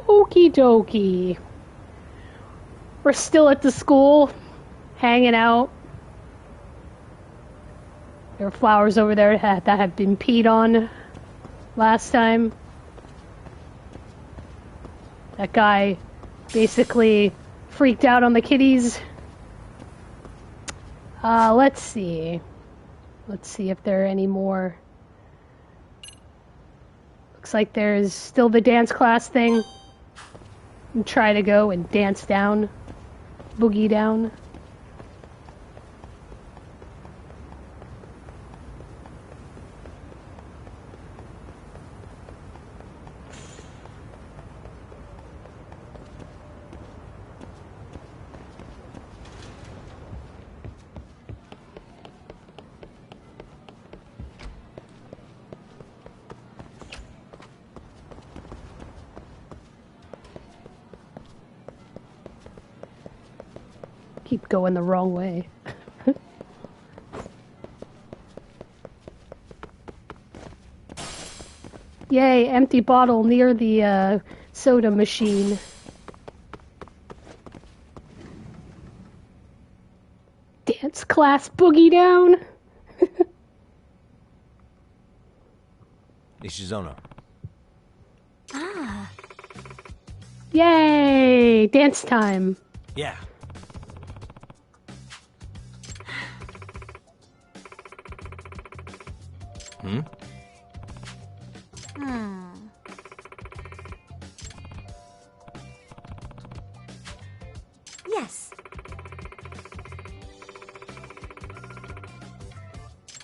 Okie dokie. We're still at the school, hanging out. There are flowers over there that have been peed on last time. That guy basically freaked out on the kitties. Let's see. Let's see if there are any more. Looks like there's still the dance class thing. And try to go and dance down. Boogie down. Keep going the wrong way. Yay, empty bottle near the soda machine. Dance class boogie down. Nishizono. Ah. Yay, dance time. Yeah. Hmm? Yes.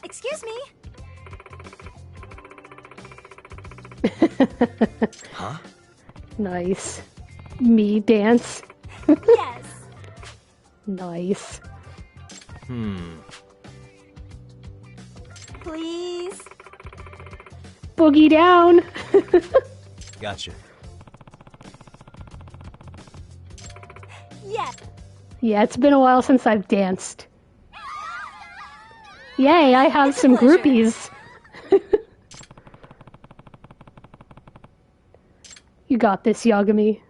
Excuse me. Huh? Nice. Me dance. Yes. Nice. Please. Boogie down. Gotcha. Yes. Yeah, it's been a while since I've danced. Yay, I have It's a some pleasure. groupies. You got this, Yagami.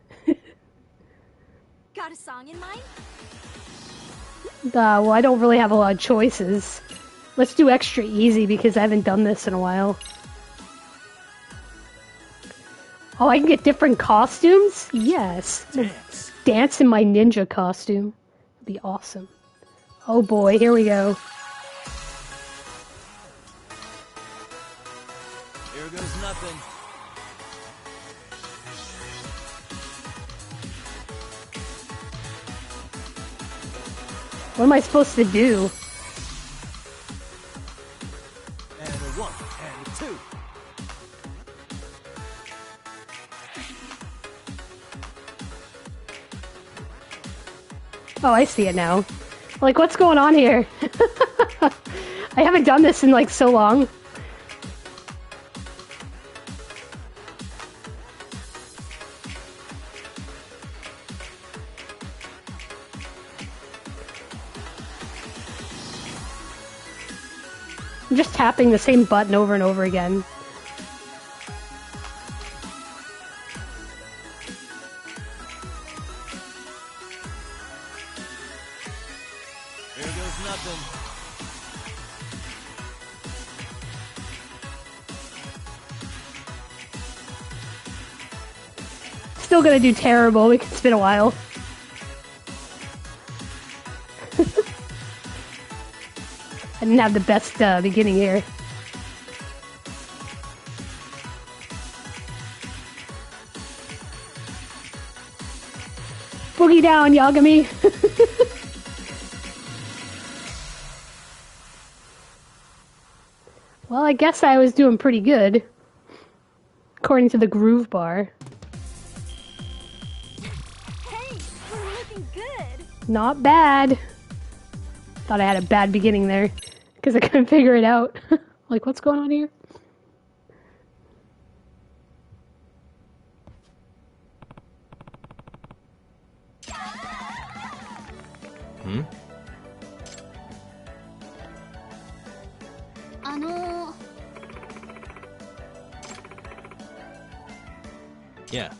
Got a song in mind? Well, I don't really have a lot of choices. Let's do extra easy because I haven't done this in a while. Oh, I can get different costumes? Yes. Dance. Dance in my ninja costume. That'd be awesome. Oh boy, here we go. Here goes nothing. What am I supposed to do? And a 1, and a 2. Oh, I see it now. Like, what's going on here? I haven't done this in like so long. I'm just tapping the same button over and over again. Here goes nothing. Still gonna do terrible because it's been a while. I didn't have the best beginning here. Boogie down, Yagami. Well, I guess I was doing pretty good. According to the groove bar. Hey, we're looking good. Not bad. Thought I had a bad beginning there. Because I couldn't figure it out. Like, what's going on here? Hmm? Yeah.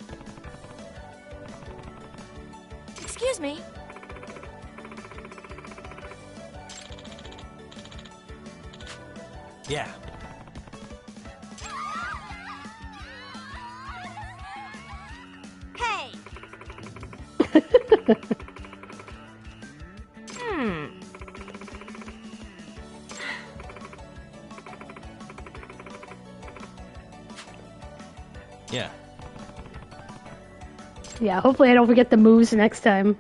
Excuse me. Yeah. Hey! Yeah. Yeah, hopefully I don't forget the moves next time.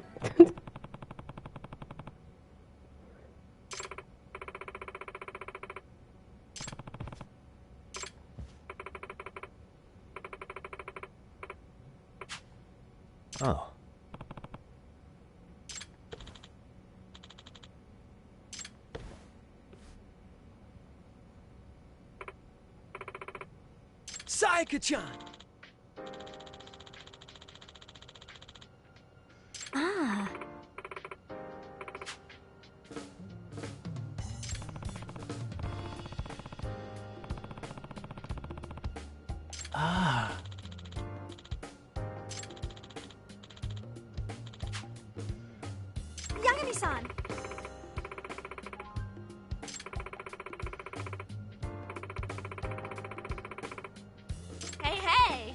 Oh. Saika-chan! Ah. Ah. Yagami-san! Hey, hey!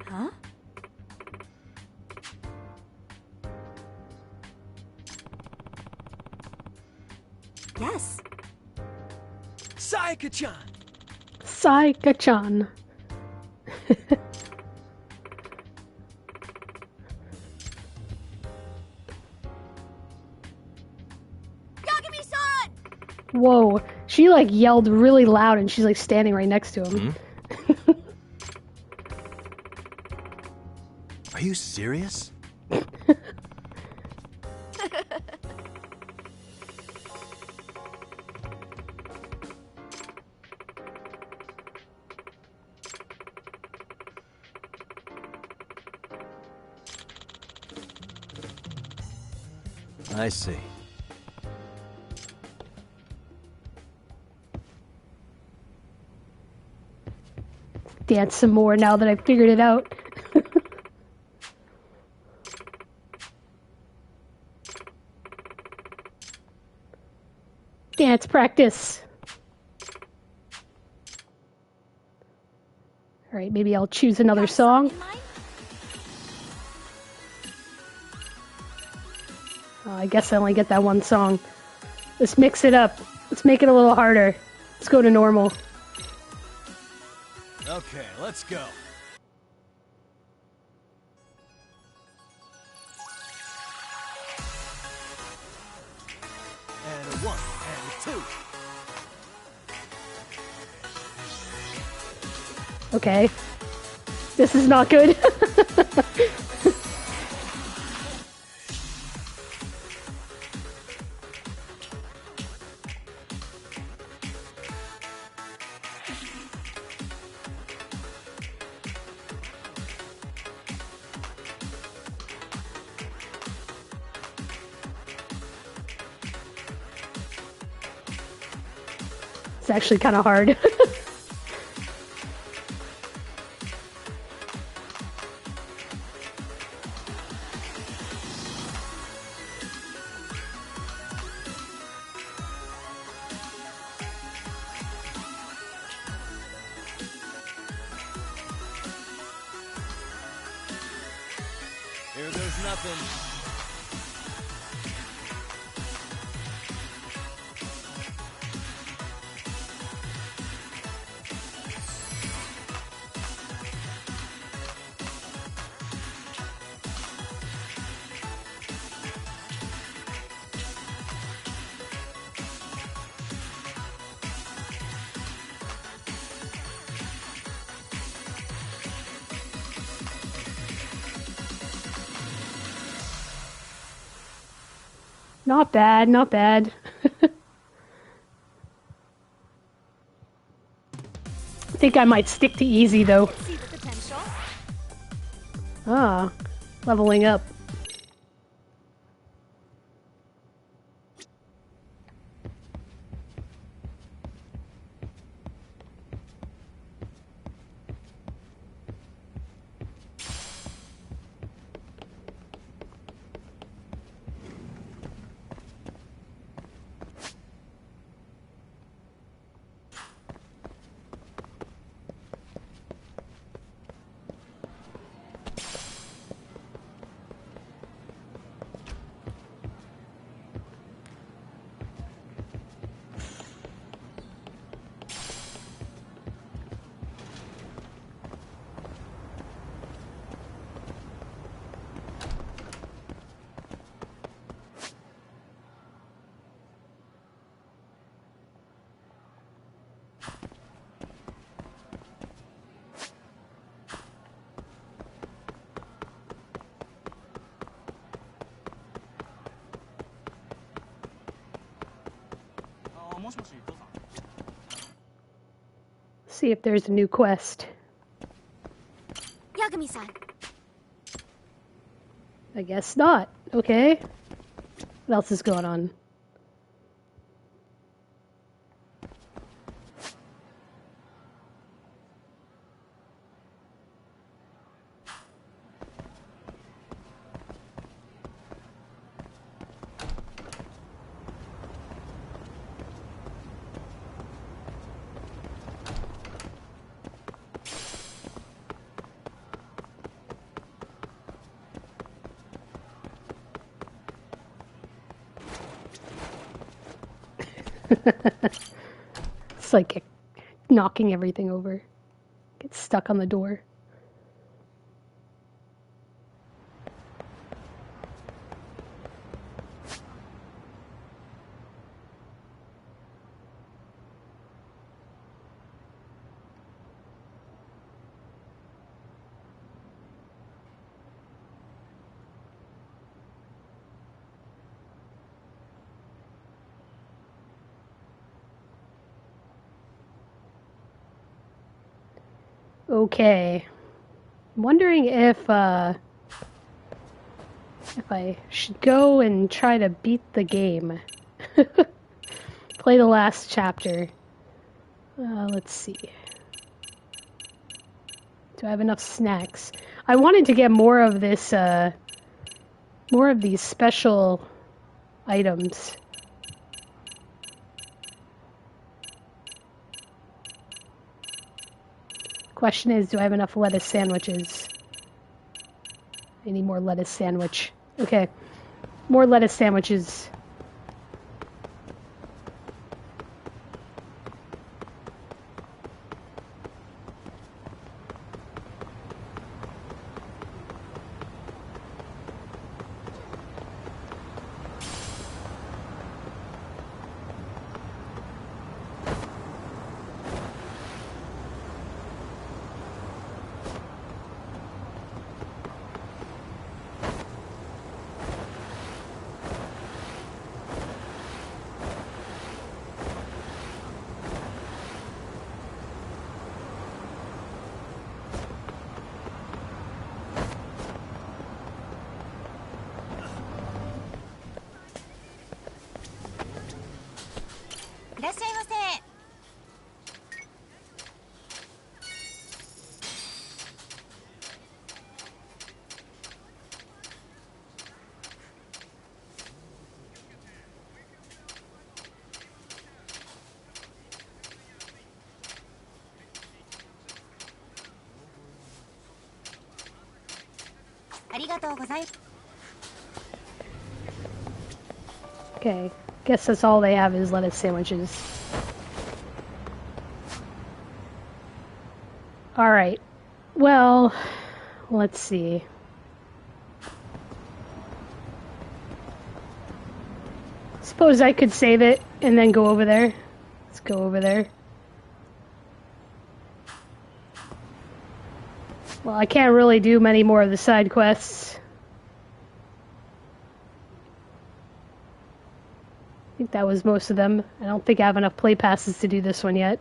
Huh? Yes. Saika-chan! Saika-chan. Yagami-san! Whoa, she like yelled really loud and she's like standing right next to him. Are you serious? I see. Dance some more now that I've figured it out. Dance practice. Alright, maybe I'll choose another song. In mind? Oh, I guess I only get that one song. Let's mix it up. Let's make it a little harder. Let's go to normal. Okay, let's go. And a 1, and a 2. Okay. This is not good. It's actually kind of hard. Here goes nothing. Not bad, not bad. I think I might stick to easy though. See the potential. Ah, leveling up. See if there's a new quest. Yagami-san. I guess not. Okay. What else is going on? It's like knocking everything over. Gets stuck on the door. Okay. I'm wondering if I should go and try to beat the game. Play the last chapter. Let's see. Do I have enough snacks? I wanted to get more of this, more of these special items. Question is, do I have enough lettuce sandwiches? I need more lettuce sandwich. Okay. More lettuce sandwiches. Okay, guess that's all they have is lettuce sandwiches. Alright, well, let's see. Suppose I could save it and then go over there. Let's go over there. Well, I can't really do many more of the side quests. I think that was most of them. I don't think I have enough play passes to do this one yet.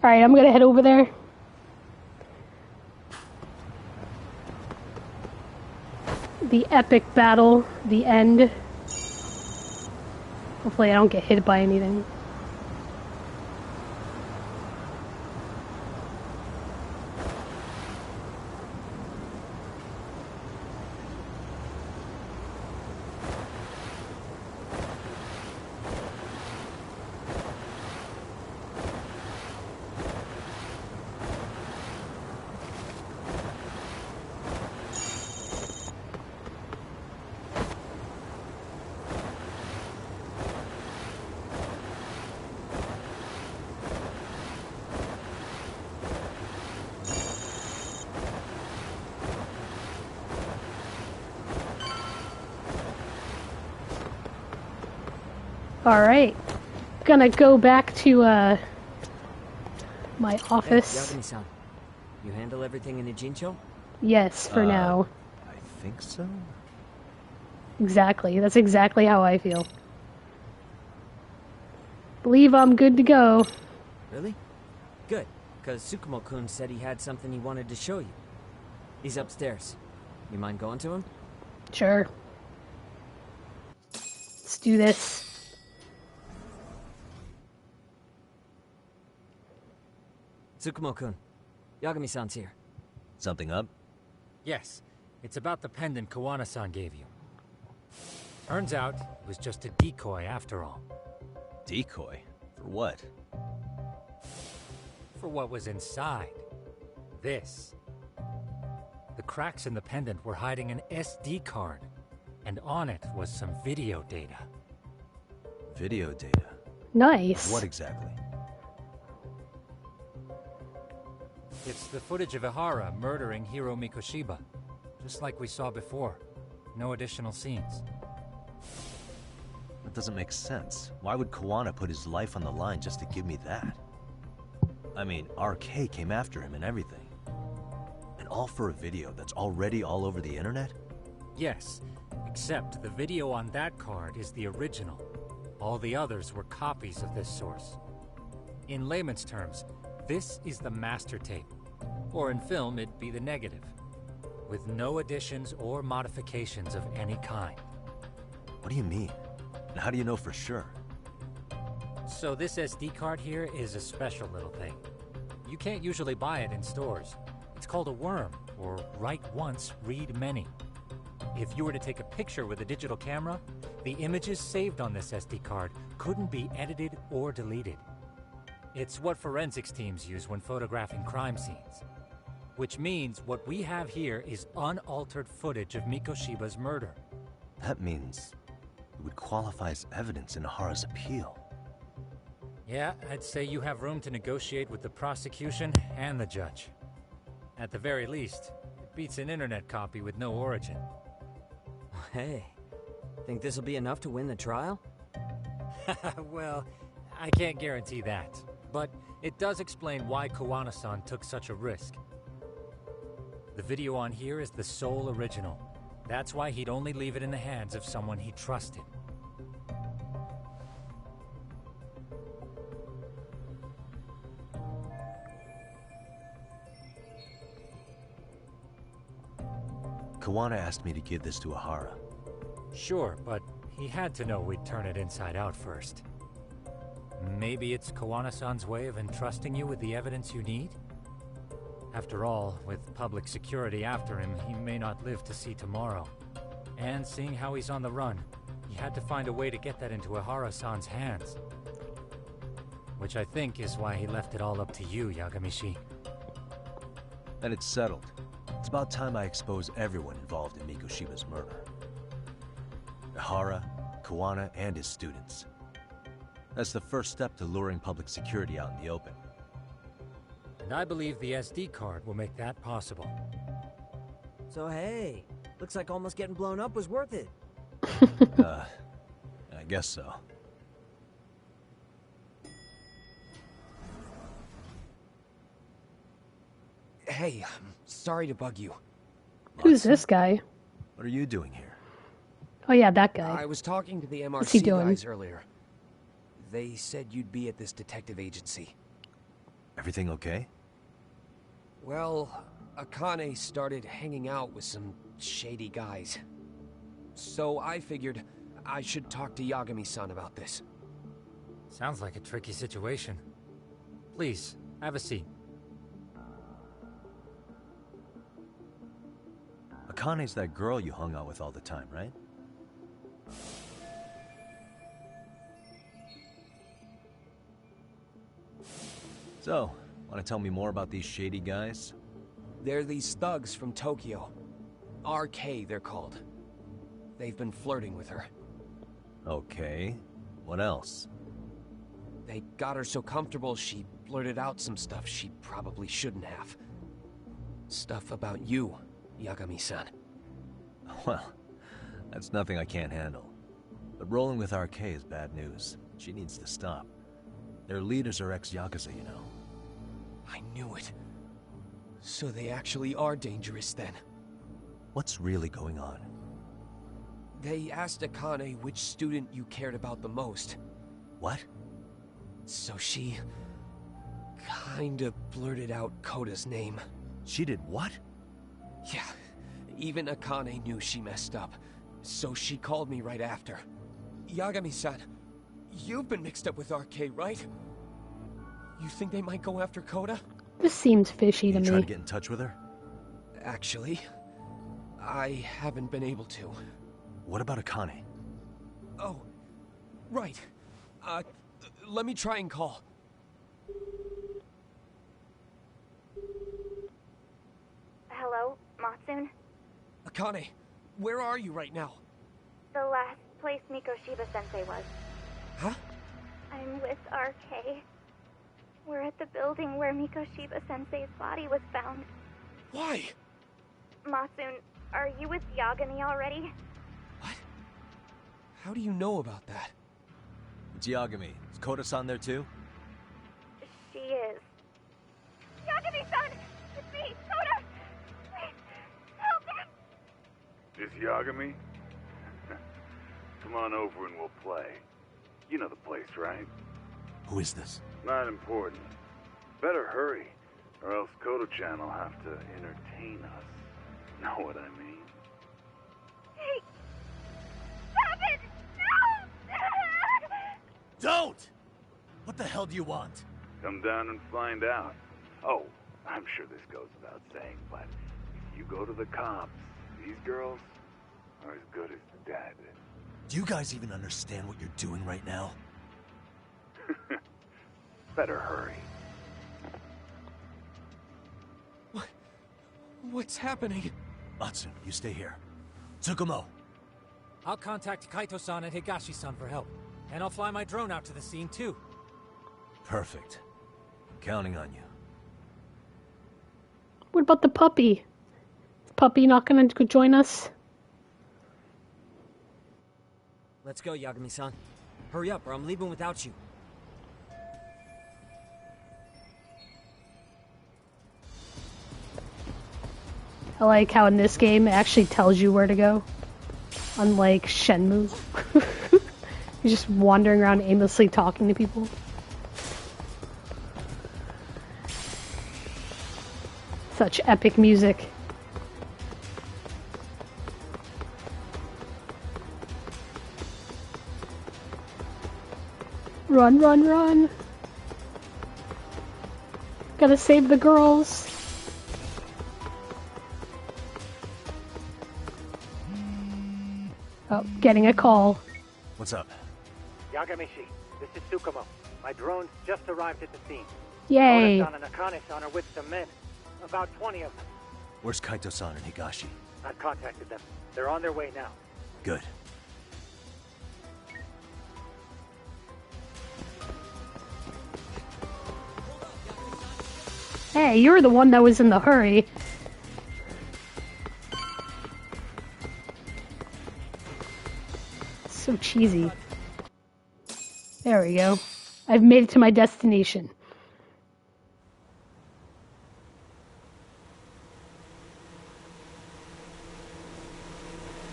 Alright, I'm gonna head over there. The epic battle, the end. Hopefully I don't get hit by anything. Alright. Gonna go back to, my office. Hey, Yagami-san, you handle everything in the Jincho? Yes, for now. think so? Exactly. That's exactly how I feel. Believe I'm good to go. Really? Good, because Tsukumo-kun said he had something he wanted to show you. He's upstairs. You mind going to him? Sure. Let's do this. Tsukumo-kun, Yagami-san's here. Something up? Yes, it's about the pendant Kawana-san gave you. Turns out, it was just a decoy after all. Decoy? For what? For what was inside. This. The cracks in the pendant were hiding an SD card, and on it was some video data. Video data? Nice. What exactly? It's the footage of Ihara murdering Hiro Mikoshiba, just like we saw before. No additional scenes. That doesn't make sense. Why would Kawana put his life on the line just to give me that? I mean, RK came after him and everything. And all for a video that's already all over the internet? Yes, except the video on that card is the original. All the others were copies of this source. In layman's terms, this is the master tape. Or in film, it'd be the negative. With no additions or modifications of any kind. What do you mean? And how do you know for sure? So this SD card here is a special little thing. You can't usually buy it in stores. It's called a worm, or write once, read many. If you were to take a picture with a digital camera, the images saved on this SD card couldn't be edited or deleted. It's what forensics teams use when photographing crime scenes. Which means what we have here is unaltered footage of Mikoshiba's murder. That means it would qualify as evidence in Ihara's appeal. Yeah, I'd say you have room to negotiate with the prosecution and the judge. At the very least, it beats an internet copy with no origin. Hey, think this'll be enough to win the trial? Well, I can't guarantee that. But it does explain why Kawana-san took such a risk. The video on here is the sole original. That's why he'd only leave it in the hands of someone he trusted. Kawana asked me to give this to Ihara. Sure, but he had to know we'd turn it inside out first. Maybe it's Kawana-san's way of entrusting you with the evidence you need? After all, with public security after him, he may not live to see tomorrow. And seeing how he's on the run, he had to find a way to get that into Ihara-san's hands. Which I think is why he left it all up to you, Yagami-shi. Then it's settled. It's about time I expose everyone involved in Mikoshiba's murder. Ihara, Kawana, and his students. That's the first step to luring public security out in the open. And I believe the SD card will make that possible. So hey, looks like almost getting blown up was worth it. I guess so. Hey, I'm sorry to bug you. Who's this guy? What are you doing here? Oh yeah, that guy. I was talking to the What's he MRC doing? guys earlier. They said you'd be at this detective agency. Everything okay? Well, Akane started hanging out with some shady guys. So I figured I should talk to Yagami-san about this. Sounds like a tricky situation. Please, have a seat. Akane's that girl you hung out with all the time, right? So, want to tell me more about these shady guys? They're these thugs from Tokyo. RK, they're called. They've been flirting with her. Okay. What else? They got her so comfortable she blurted out some stuff she probably shouldn't have. Stuff about you, Yagami-san. Well, that's nothing I can't handle. But rolling with RK is bad news. She needs to stop. Their leaders are ex-Yakuza, you know. I knew it. So they actually are dangerous then. What's really going on? They asked Akane which student you cared about the most. What? So she... kinda blurted out Koda's name. She did what? Yeah, even Akane knew she messed up. So she called me right after. Yagami-san, you've been mixed up with RK, right? You think they might go after Koda? This seems fishy to You me. try to get in touch with her? Actually, I haven't been able to. What about Akane? Oh, right. Let me try and call. Hello, Matsun? Akane, where are you right now? The last place Mikoshiba-sensei was. Huh? I'm with RK. We're at the building where Mikoshiba-sensei's body was found. Why? Matsun, are you with Yagami already? What? How do you know about that? It's Yagami. Is Koda-san there too? She is. Yagami-san! It's me, Koda! Please, help me! This Yagami? Come on over and we'll play. You know the place, right? Who is this? Not important. Better hurry, or else Kodo-chan will have to entertain us. Know what I mean? Hey! Stop it! No! Don't! What the hell do you want? Come down and find out. Oh, I'm sure this goes without saying, but if you go to the cops, these girls are as good as dead. Do you guys even understand what you're doing right now? Better hurry. What's happening? Matsun, you stay here. Tsukumo! I'll contact Kaito-san and Higashi-san for help. And I'll fly my drone out to the scene, too. Perfect. Counting on you. What about the puppy? Is puppy not gonna join us? Let's go, Yagami-san. Hurry up, or I'm leaving without you. I like how in this game it actually tells you where to go. Unlike Shenmue. You're just wandering around aimlessly talking to people. Such epic music. Run, run, run. Gotta save the girls. Oh, getting a call. What's up? Yagami-shi, this is Tsukumo. My drones just arrived at the scene. Yay. Koda-san and Akane-san are with some men. About 20 of them. Where's Kaito-san and Higashi? I've contacted them. They're on their way now. Good. Hey, you're the one that was in the hurry. So cheesy. There we go. I've made it to my destination.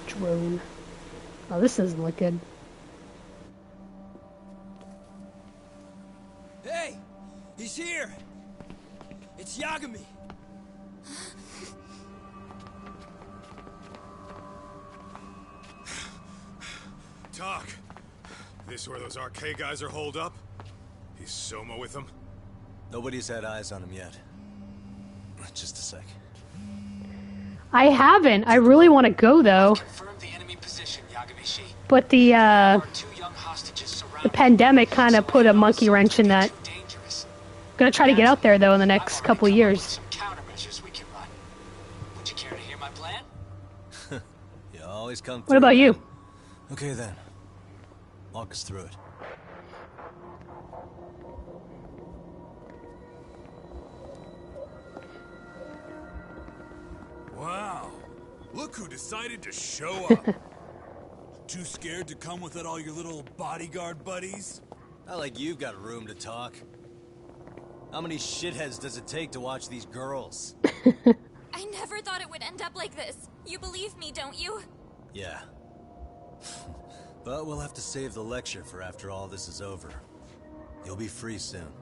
Drone. Oh, this doesn't look good. Hey! He's here! It's Yagami! Talk. This where those RK guys are holed up? He's Soma with them? Nobody's had eyes on him yet. Just a sec. I haven't. I really want to go though. Confirm the enemy position, Yagami-shi. But the pandemic kind of put a monkey wrench in that. Gonna try to get out there though in the next couple of years. Countermeasures we can run. Would you care to hear my plan? You always come through. What about you? Okay then. Walk us through it. Wow. Look who decided to show up. Too scared to come without all your little bodyguard buddies? Not like you've got room to talk. How many shitheads does it take to watch these girls? I never thought it would end up like this. You believe me, don't you? Yeah. But we'll have to save the lecture for after all this is over. You'll be free soon.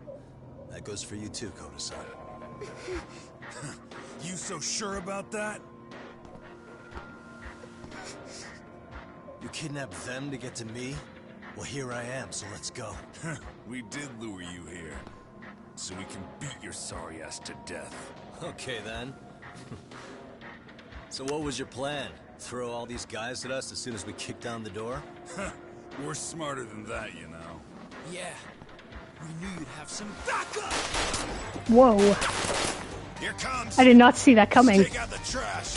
That goes for you too, Koda-san. You so sure about that? You kidnapped them to get to me? Well, here I am, so let's go. We did lure you here, so we can beat your sorry ass to death. Okay, then. So what was your plan? Throw all these guys at us as soon as we kick down the door? We're smarter than that, you know. Yeah. We knew you'd have some backup! Whoa. Here comes! I did not see that coming. Take out the trash!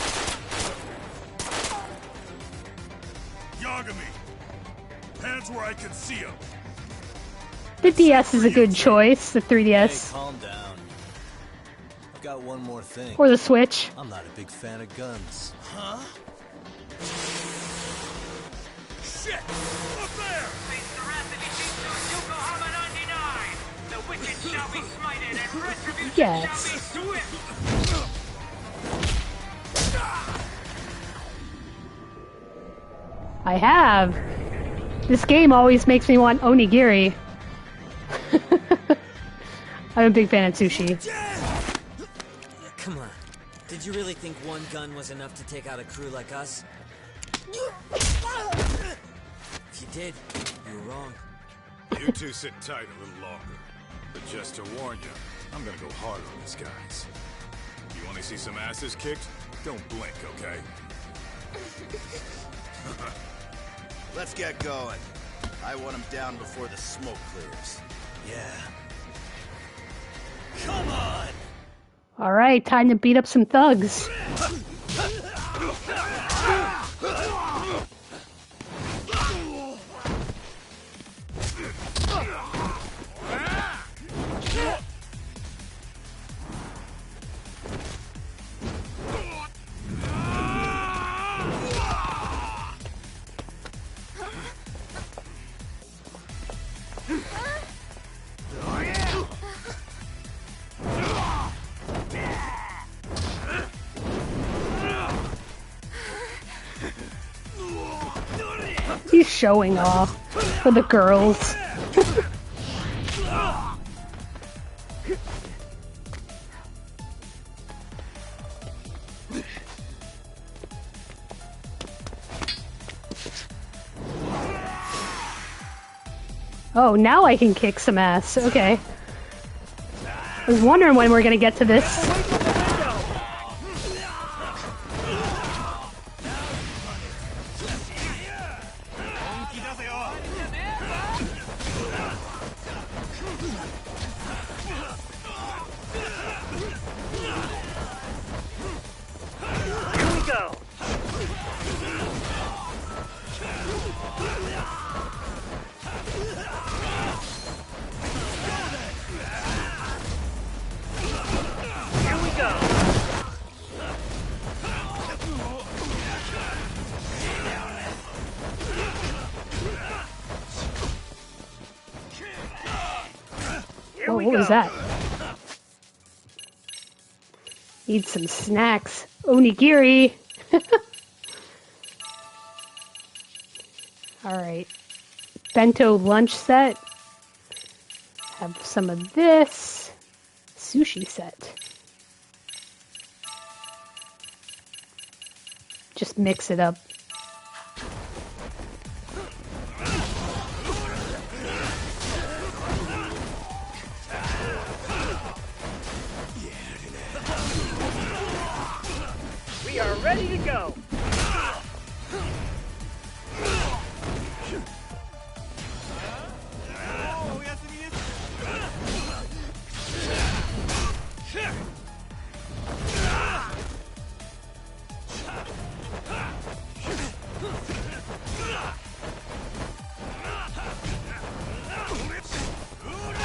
Yagami! Hands where I can see them! The DS is a good choice, the 3DS. Hey, calm down. I've got one more thing. Or the Switch. I'm not a big fan of guns. Huh? Shit! Up there! The wicked shall be smited and retribution Yes. shall be swift! I have. This game always makes me want onigiri. I'm a big fan of sushi. Come on. Did you really think one gun was enough to take out a crew like us? If you did, you were wrong. You two sit tight a little longer. But just to warn you, I'm gonna go hard on these guys. You wanna see some asses kicked? Don't blink, okay? Let's get going. I want them down before the smoke clears. Yeah. Come on! Alright, time to beat up some thugs. He's showing off for the girls. Oh, now I can kick some ass. Okay. I was wondering when we're gonna get to this. Oh, what was that? Need some snacks. Onigiri! Alright. Bento lunch set. Have some of this. Sushi set. Just mix it up. We are ready to go.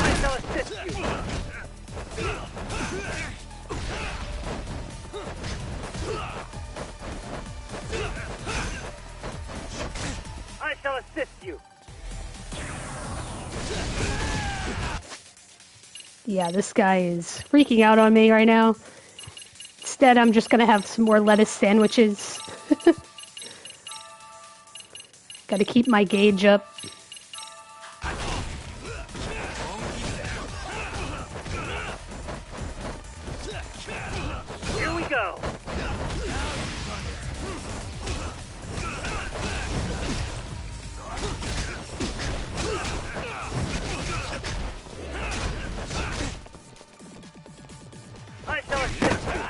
I shall assist you. I shall assist you. Yeah, this guy is freaking out on me right now. Instead, I'm just gonna have some more lettuce sandwiches. Gotta keep my gauge up. Here we go. I shall assist you.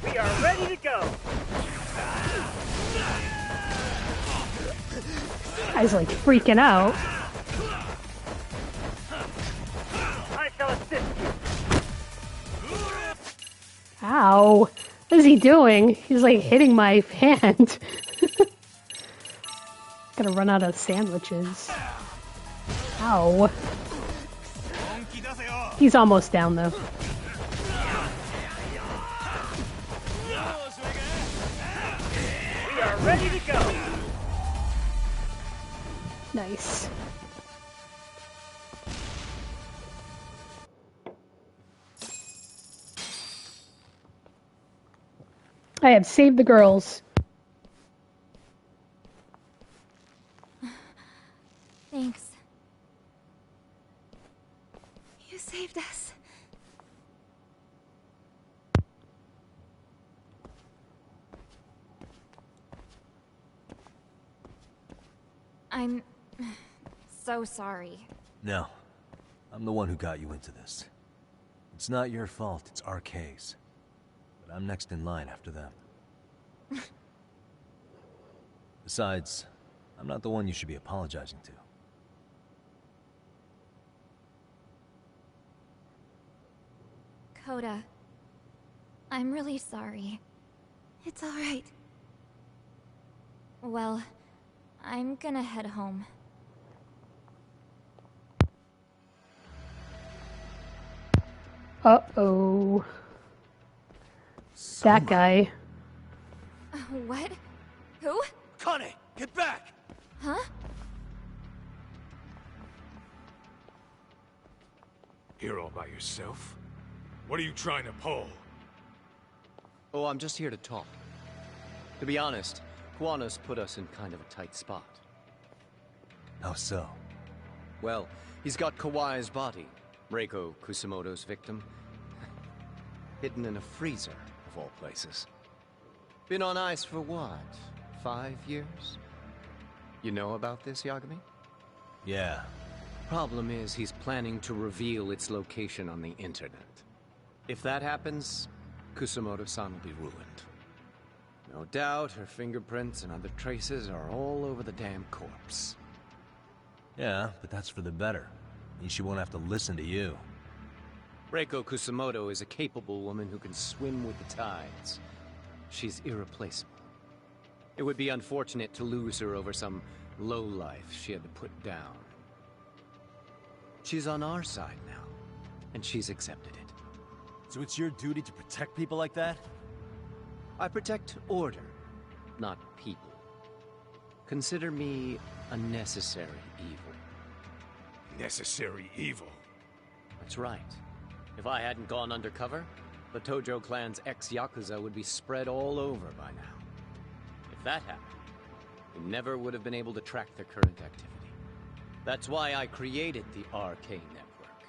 We are ready to go. Guy's like freaking out. I shall assist you. Ow. What is he doing? He's like hitting my hand. Gonna run out of sandwiches. Ow. He's almost down though. We are ready to go. Nice. I have saved the girls. Thanks. You saved us. I'm so sorry. No. I'm the one who got you into this. It's not your fault, it's RK's. But I'm next in line after them. Besides, I'm not the one you should be apologizing to. Coda, I'm really sorry. It's all right. Well, I'm gonna head home. Uh-oh. That guy. What? Who? Kane, get back! Huh? Here all by yourself? What are you trying to pull? Oh, I'm just here to talk. To be honest, Kuwano's put us in kind of a tight spot. How so? Well, he's got Kawai's body, Reiko Kusamoto's victim, hidden in a freezer, of all places. Been on ice for what, 5 years? You know about this, Yagami? Yeah. Problem is, he's planning to reveal its location on the internet. If that happens, Kusamoto-san will be ruined. No doubt her fingerprints and other traces are all over the damn corpse. Yeah, but that's for the better. Means she won't have to listen to you. Reiko Kusamoto is a capable woman who can swim with the tides. She's irreplaceable. It would be unfortunate to lose her over some lowlife she had to put down. She's on our side now, and she's accepted it. So it's your duty to protect people like that? I protect order, not people. Consider me a necessary evil. Necessary evil? That's right. If I hadn't gone undercover, the Tojo clan's ex-Yakuza would be spread all over by now. If that happened, we never would have been able to track their current activity. That's why I created the RK Network.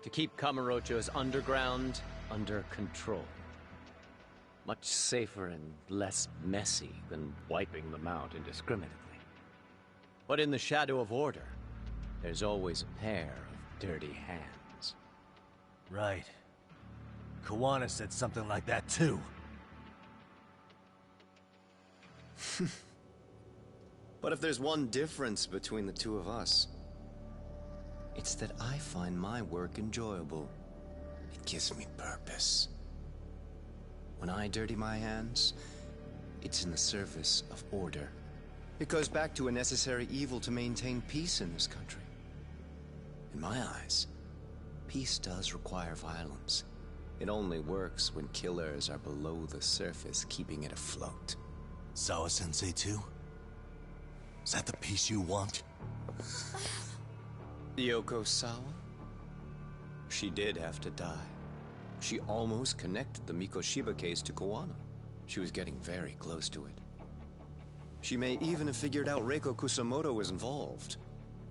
To keep Kamurocho's underground under control. Much safer and less messy than wiping them out indiscriminately. But in the shadow of order, there's always a pair of dirty hands. Right. Kuwana said something like that too. But if there's one difference between the two of us, it's that I find my work enjoyable. It gives me purpose. When I dirty my hands, it's in the service of order. It goes back to a necessary evil to maintain peace in this country. In my eyes, Peace does require violence. It only works when killers are below the surface, keeping it afloat. Sawa-sensei too? Is that the peace you want? Yoko Sawa? She did have to die. She almost connected the Mikoshiba case to Koano. She was getting very close to it. She may even have figured out Reiko Kusamoto was involved.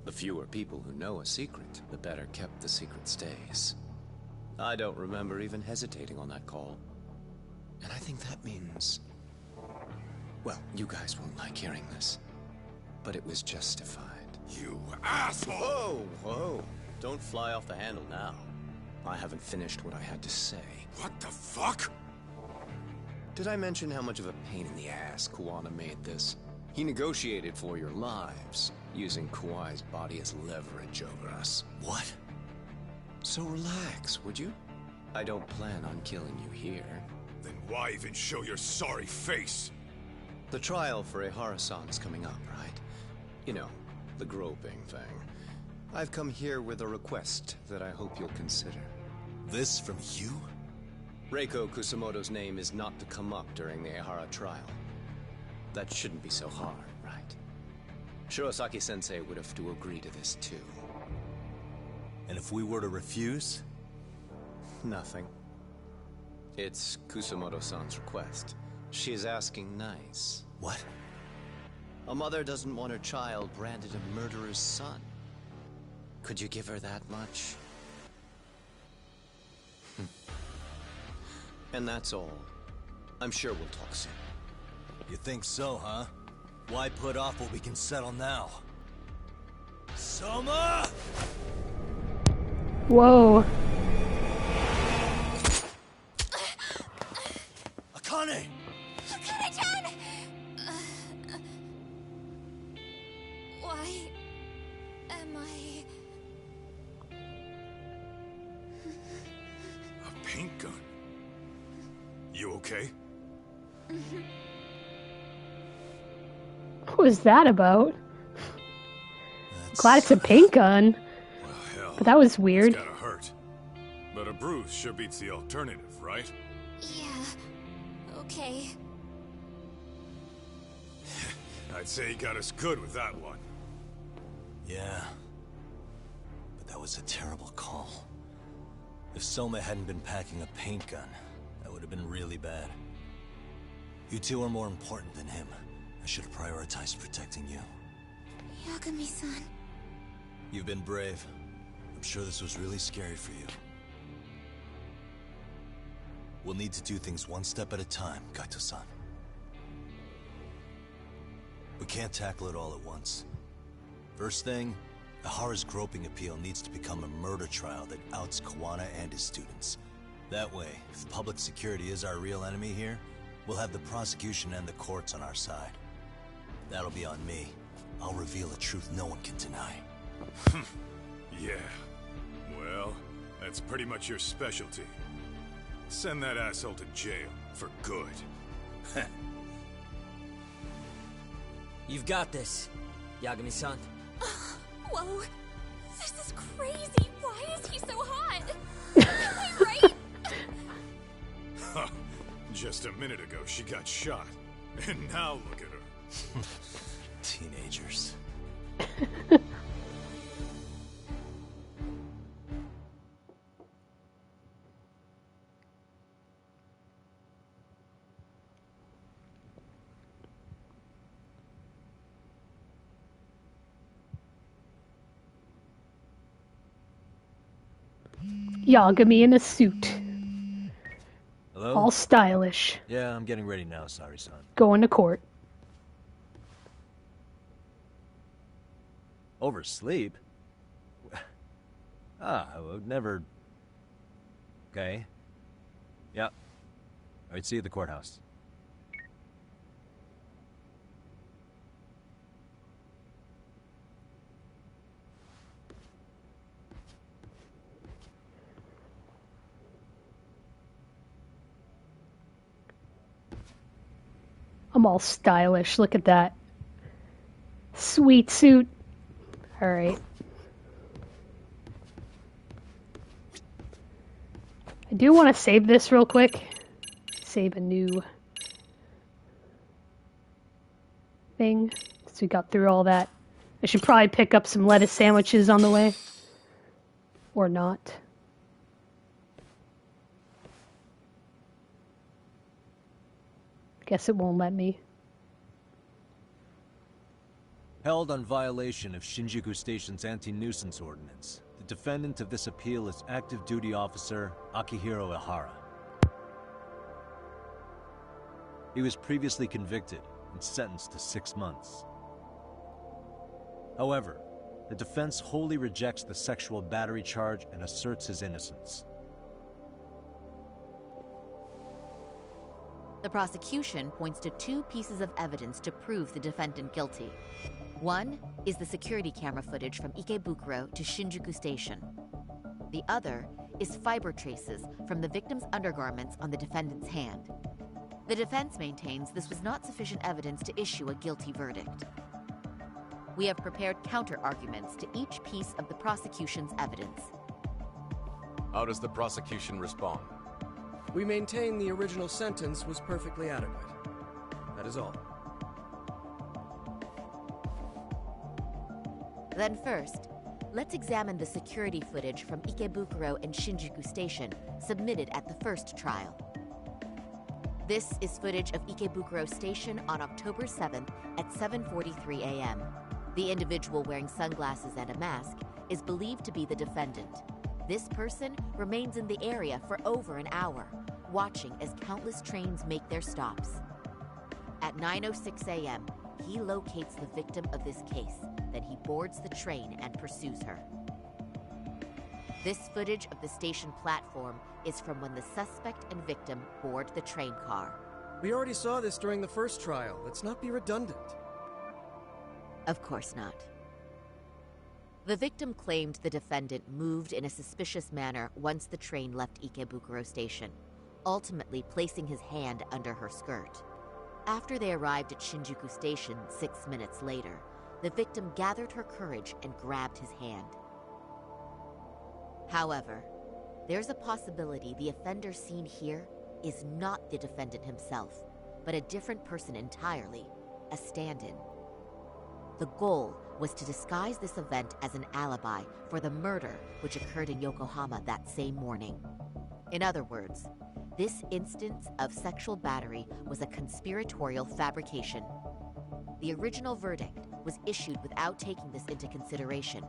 The fewer people who know a secret, the better kept the secret stays. I don't remember even hesitating on that call. And I think that means... well, you guys won't like hearing this, but it was justified. You asshole! Whoa, whoa. Don't fly off the handle now. I haven't finished what I had to say. What the fuck? Did I mention how much of a pain in the ass Kuwana made this? He negotiated for your lives, using Kauai's body as leverage over us. What? So relax, would you? I don't plan on killing you here. Then why even show your sorry face? The trial for Ehara-san is coming up, right? You know, the groping thing. I've come here with a request that I hope you'll consider. This from you? Reiko Kusamoto's name is not to come up during the Ehara trial. That shouldn't be so hard, right? Shirosaki-sensei would have to agree to this too. And if we were to refuse? Nothing. It's Kusamoto-san's request. She is asking nice. What? A mother doesn't want her child branded a murderer's son. Could you give her that much? And that's all. I'm sure we'll talk soon. You think so, huh? Why put off what we can settle now? Soma! Whoa. Akane! Akane-chan! Why am I... A paint gun? You okay? What was that about? Glad it's a paint gun. Well, hell, But that was weird. It's gotta hurt. But a bruise sure beats the alternative, right? Yeah. Okay. I'd say he got us good with that one. Yeah. But that was a terrible call. If Soma hadn't been packing a paint gun, that would have been really bad. You two are more important than him. I should have prioritized protecting you. Yagami-san. You've been brave. I'm sure this was really scary for you. We'll need to do things one step at a time, Kaito-san. We can't tackle it all at once. First thing, Ehara's groping appeal needs to become a murder trial that outs Kawana and his students. That way, if public security is our real enemy here, we'll have the prosecution and the courts on our side. That'll be on me. I'll reveal a truth no one can deny. Yeah. Well, that's pretty much your specialty. Send that asshole to jail for good. You've got this, Yagami-san. Whoa. This is crazy. Why is he so hot? Am I right? Just a minute ago, she got shot. And now look at her. Teenagers. Yagami in a suit. Hello? All stylish. Yeah, I'm getting ready now, Sari-san. Going to court. Oversleep? I would never... Okay. Yeah. Alright, see you at the courthouse. I'm all stylish. Look at that. Sweet suit. Alright. I do want to save this real quick. Save a new thing. So we got through all that. I should probably pick up some lettuce sandwiches on the way. Or not. Guess it won't let me. Held on violation of Shinjuku Station's anti-nuisance ordinance, the defendant of this appeal is active duty officer Akihiro Ihara. He was previously convicted and sentenced to 6 months. However, the defense wholly rejects the sexual battery charge and asserts his innocence. The prosecution points to 2 pieces of evidence to prove the defendant guilty. One is the security camera footage from Ikebukuro to Shinjuku Station. The other is fiber traces from the victim's undergarments on the defendant's hand. The defense maintains this was not sufficient evidence to issue a guilty verdict. We have prepared counter-arguments to each piece of the prosecution's evidence. How does the prosecution respond? We maintain the original sentence was perfectly adequate. That is all. Then first, let's examine the security footage from Ikebukuro and Shinjuku Station submitted at the first trial. This is footage of Ikebukuro Station on October 7th at 7:43 a.m. The individual wearing sunglasses and a mask is believed to be the defendant. This person remains in the area for over an hour, watching as countless trains make their stops. At 9:06 a.m., he locates the victim of this case. Then he boards the train and pursues her. This footage of the station platform is from when the suspect and victim board the train car. We already saw this during the first trial. Let's not be redundant. Of course not. The victim claimed the defendant moved in a suspicious manner once the train left Ikebukuro Station, ultimately placing his hand under her skirt. After they arrived at Shinjuku Station 6 minutes later, the victim gathered her courage and grabbed his hand. However, there's a possibility the offender seen here is not the defendant himself, but a different person entirely, a stand-in. The goal was to disguise this event as an alibi for the murder which occurred in Yokohama that same morning. In other words, this instance of sexual battery was a conspiratorial fabrication. The original verdict was issued without taking this into consideration,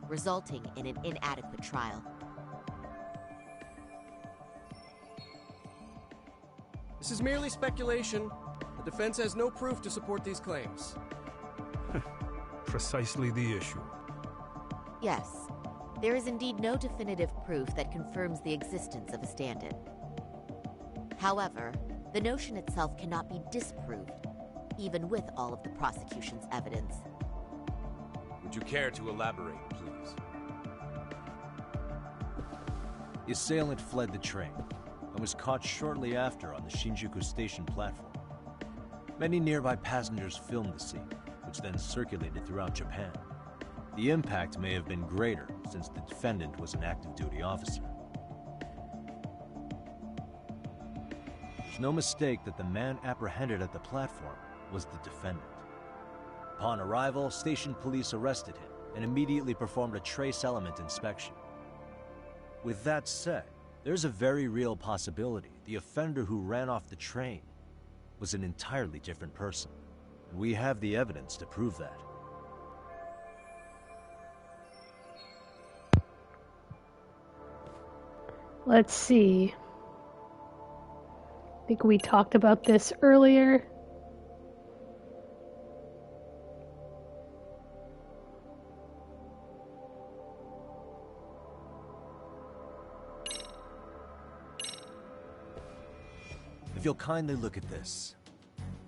resulting in an inadequate trial. This is merely speculation. The defense has no proof to support these claims. Precisely the issue. Yes, there is indeed no definitive proof that confirms the existence of a stand-in. However, the notion itself cannot be disproved, even with all of the prosecution's evidence. Would you care to elaborate, please? The assailant fled the train and was caught shortly after on the Shinjuku Station platform. Many nearby passengers filmed the scene, which then circulated throughout Japan. The impact may have been greater since the defendant was an active duty officer. There's no mistake that the man apprehended at the platform was the defendant. Upon arrival, station police arrested him and immediately performed a trace element inspection. With that said, there's a very real possibility the offender who ran off the train was an entirely different person. And we have the evidence to prove that. Let's see. I think we talked about this earlier. If you'll kindly look at this.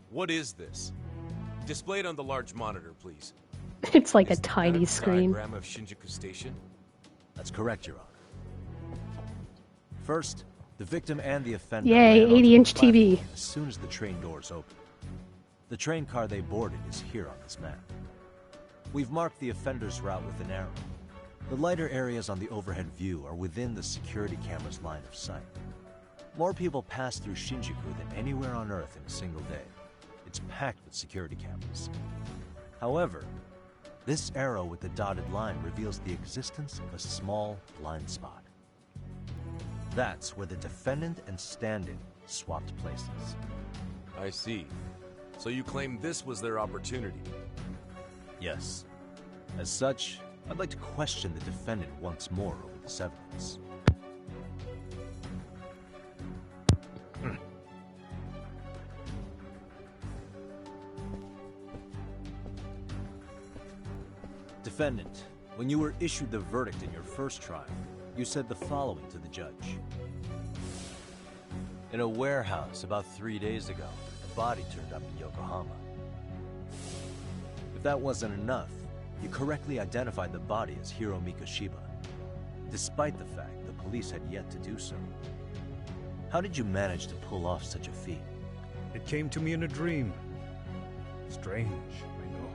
What is this? Displayed on the large monitor, please. It's like a tiny screen. Diagram of Shinjuku Station? That's correct, Your Honor. First, the victim and the offender. Yay, 80-inch TV. As soon as the train doors open. The train car they boarded is here on this map. We've marked the offender's route with an arrow. The lighter areas on the overhead view are within the security camera's line of sight. More people pass through Shinjuku than anywhere on Earth in a single day. It's packed with security cameras. However, this arrow with the dotted line reveals the existence of a small blind spot. That's where the defendant and stand-in swapped places. I see. So you claim this was their opportunity? Yes. As such, I'd like to question the defendant once more over this evidence. Defendant, when you were issued the verdict in your first trial, you said the following to the judge. In a warehouse about 3 days ago, a body turned up in Yokohama. If that wasn't enough, you correctly identified the body as Hiro Mikoshiba, despite the fact the police had yet to do so. How did you manage to pull off such a feat? It came to me in a dream. Strange, I know.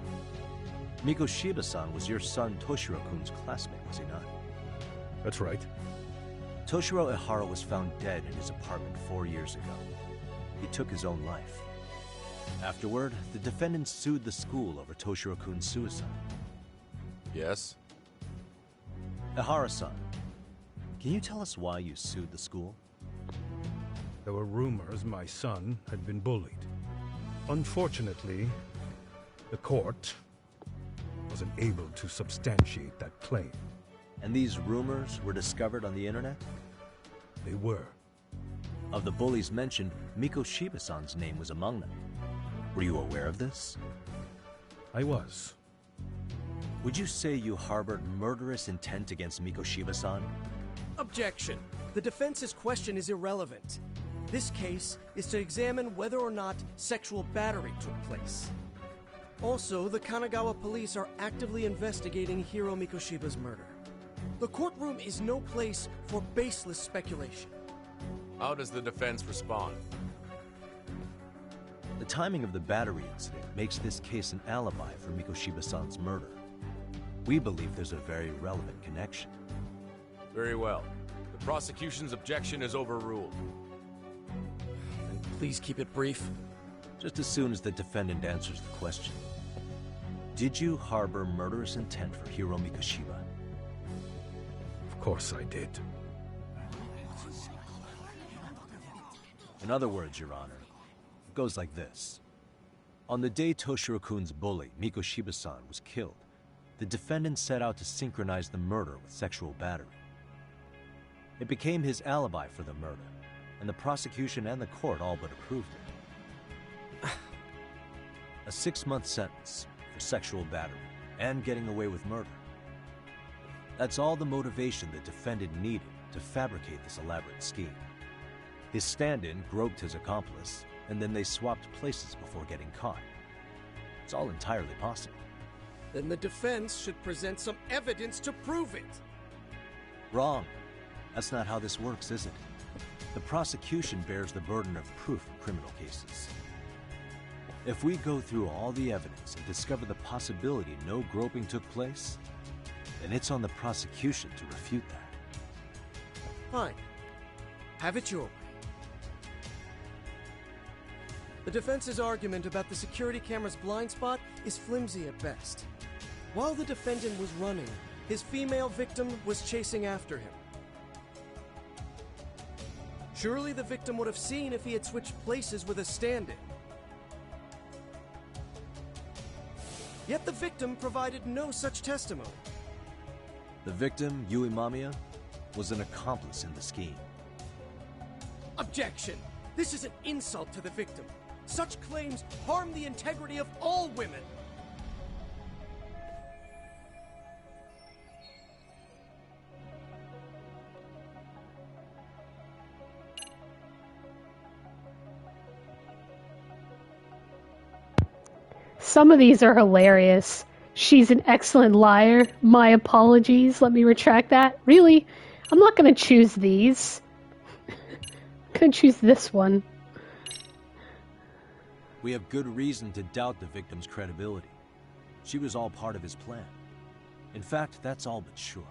Mikoshiba-san was your son Toshiro-kun's classmate, was he not? That's right. Toshiro Ihara was found dead in his apartment 4 years ago. He took his own life. Afterward, the defendant sued the school over Toshiro-kun's suicide. Yes? Ihara-san, can you tell us why you sued the school? There were rumors my son had been bullied. Unfortunately, the court wasn't able to substantiate that claim. And these rumors were discovered on the internet? They were. Of the bullies mentioned, Mikoshiba-san's name was among them. Were you aware of this? I was. Would you say you harbored murderous intent against Mikoshiba-san? Objection. The defense's question is irrelevant. This case is to examine whether or not sexual battery took place. Also, the Kanagawa police are actively investigating Hiro Mikoshiba's murder. The courtroom is no place for baseless speculation. How does the defense respond? The timing of the battery incident makes this case an alibi for Mikoshiba-san's murder. We believe there's a very relevant connection. Very well. The prosecution's objection is overruled. And please keep it brief. Just as soon as the defendant answers the question. Did you harbor murderous intent for Hiro Mikoshiba? Of course I did. In other words, Your Honor, it goes like this. On the day Toshiro-kun's bully, Mikoshiba-san, was killed, the defendant set out to synchronize the murder with sexual battery. It became his alibi for the murder, and the prosecution and the court all but approved it. A 6-month sentence for sexual battery and getting away with murder. That's all the motivation the defendant needed to fabricate this elaborate scheme. His stand-in groped his accomplice, and then they swapped places before getting caught. It's all entirely possible. Then the defense should present some evidence to prove it. Wrong. That's not how this works, is it? The prosecution bears the burden of proof in criminal cases. If we go through all the evidence and discover the possibility no groping took place, then it's on the prosecution to refute that. Fine. Have it your way. The defense's argument about the security camera's blind spot is flimsy at best. While the defendant was running, his female victim was chasing after him. Surely the victim would have seen if he had switched places with a stand-in. Yet the victim provided no such testimony. The victim, Yui Mamiya, was an accomplice in the scheme. Objection! This is an insult to the victim. Such claims harm the integrity of all women. Some of these are hilarious. She's an excellent liar. My apologies. Let me retract that. Really? I'm not going to choose these. I'm going to choose this one. We have good reason to doubt the victim's credibility. She was all part of his plan. In fact, that's all but sure.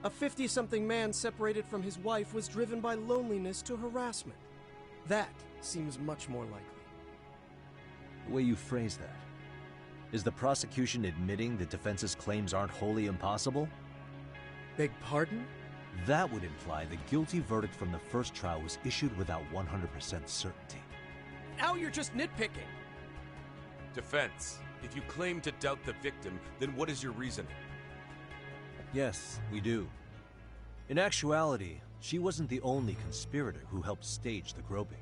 A 50-something man separated from his wife was driven by loneliness to harassment. That seems much more likely. The way you phrase that, is the prosecution admitting the defense's claims aren't wholly impossible? Beg pardon? That would imply the guilty verdict from the first trial was issued without 100% certainty. Now you're just nitpicking. Defense, if you claim to doubt the victim, then what is your reasoning? Yes, we do. In actuality, she wasn't the only conspirator who helped stage the groping.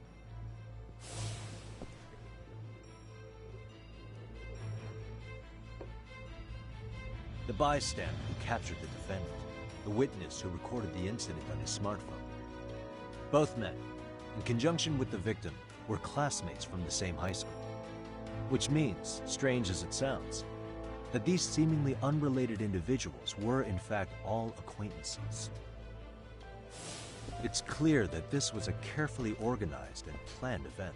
The bystander who captured the defendant, the witness who recorded the incident on his smartphone. Both men, in conjunction with the victim, were classmates from the same high school. Which means, strange as it sounds, that these seemingly unrelated individuals were in fact all acquaintances. It's clear that this was a carefully organized and planned event.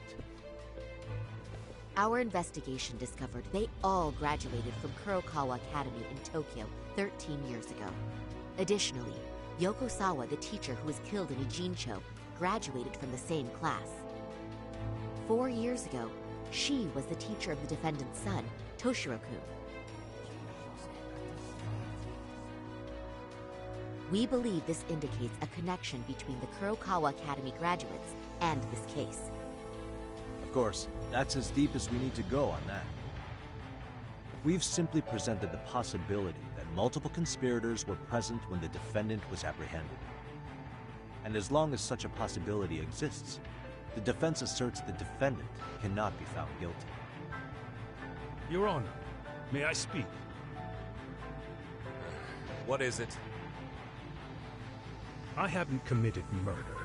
Our investigation discovered they all graduated from Kurokawa Academy in Tokyo 13 years ago. Additionally, Yoko Sawa, the teacher who was killed in a Jincho, graduated from the same class. 4 years ago, she was the teacher of the defendant's son, Toshiro-kun. We believe this indicates a connection between the Kurokawa Academy graduates and this case. Of course, that's as deep as we need to go on that. We've simply presented the possibility that multiple conspirators were present when the defendant was apprehended. And as long as such a possibility exists, the defense asserts the defendant cannot be found guilty. Your Honor, may I speak? What is it? I haven't committed murder.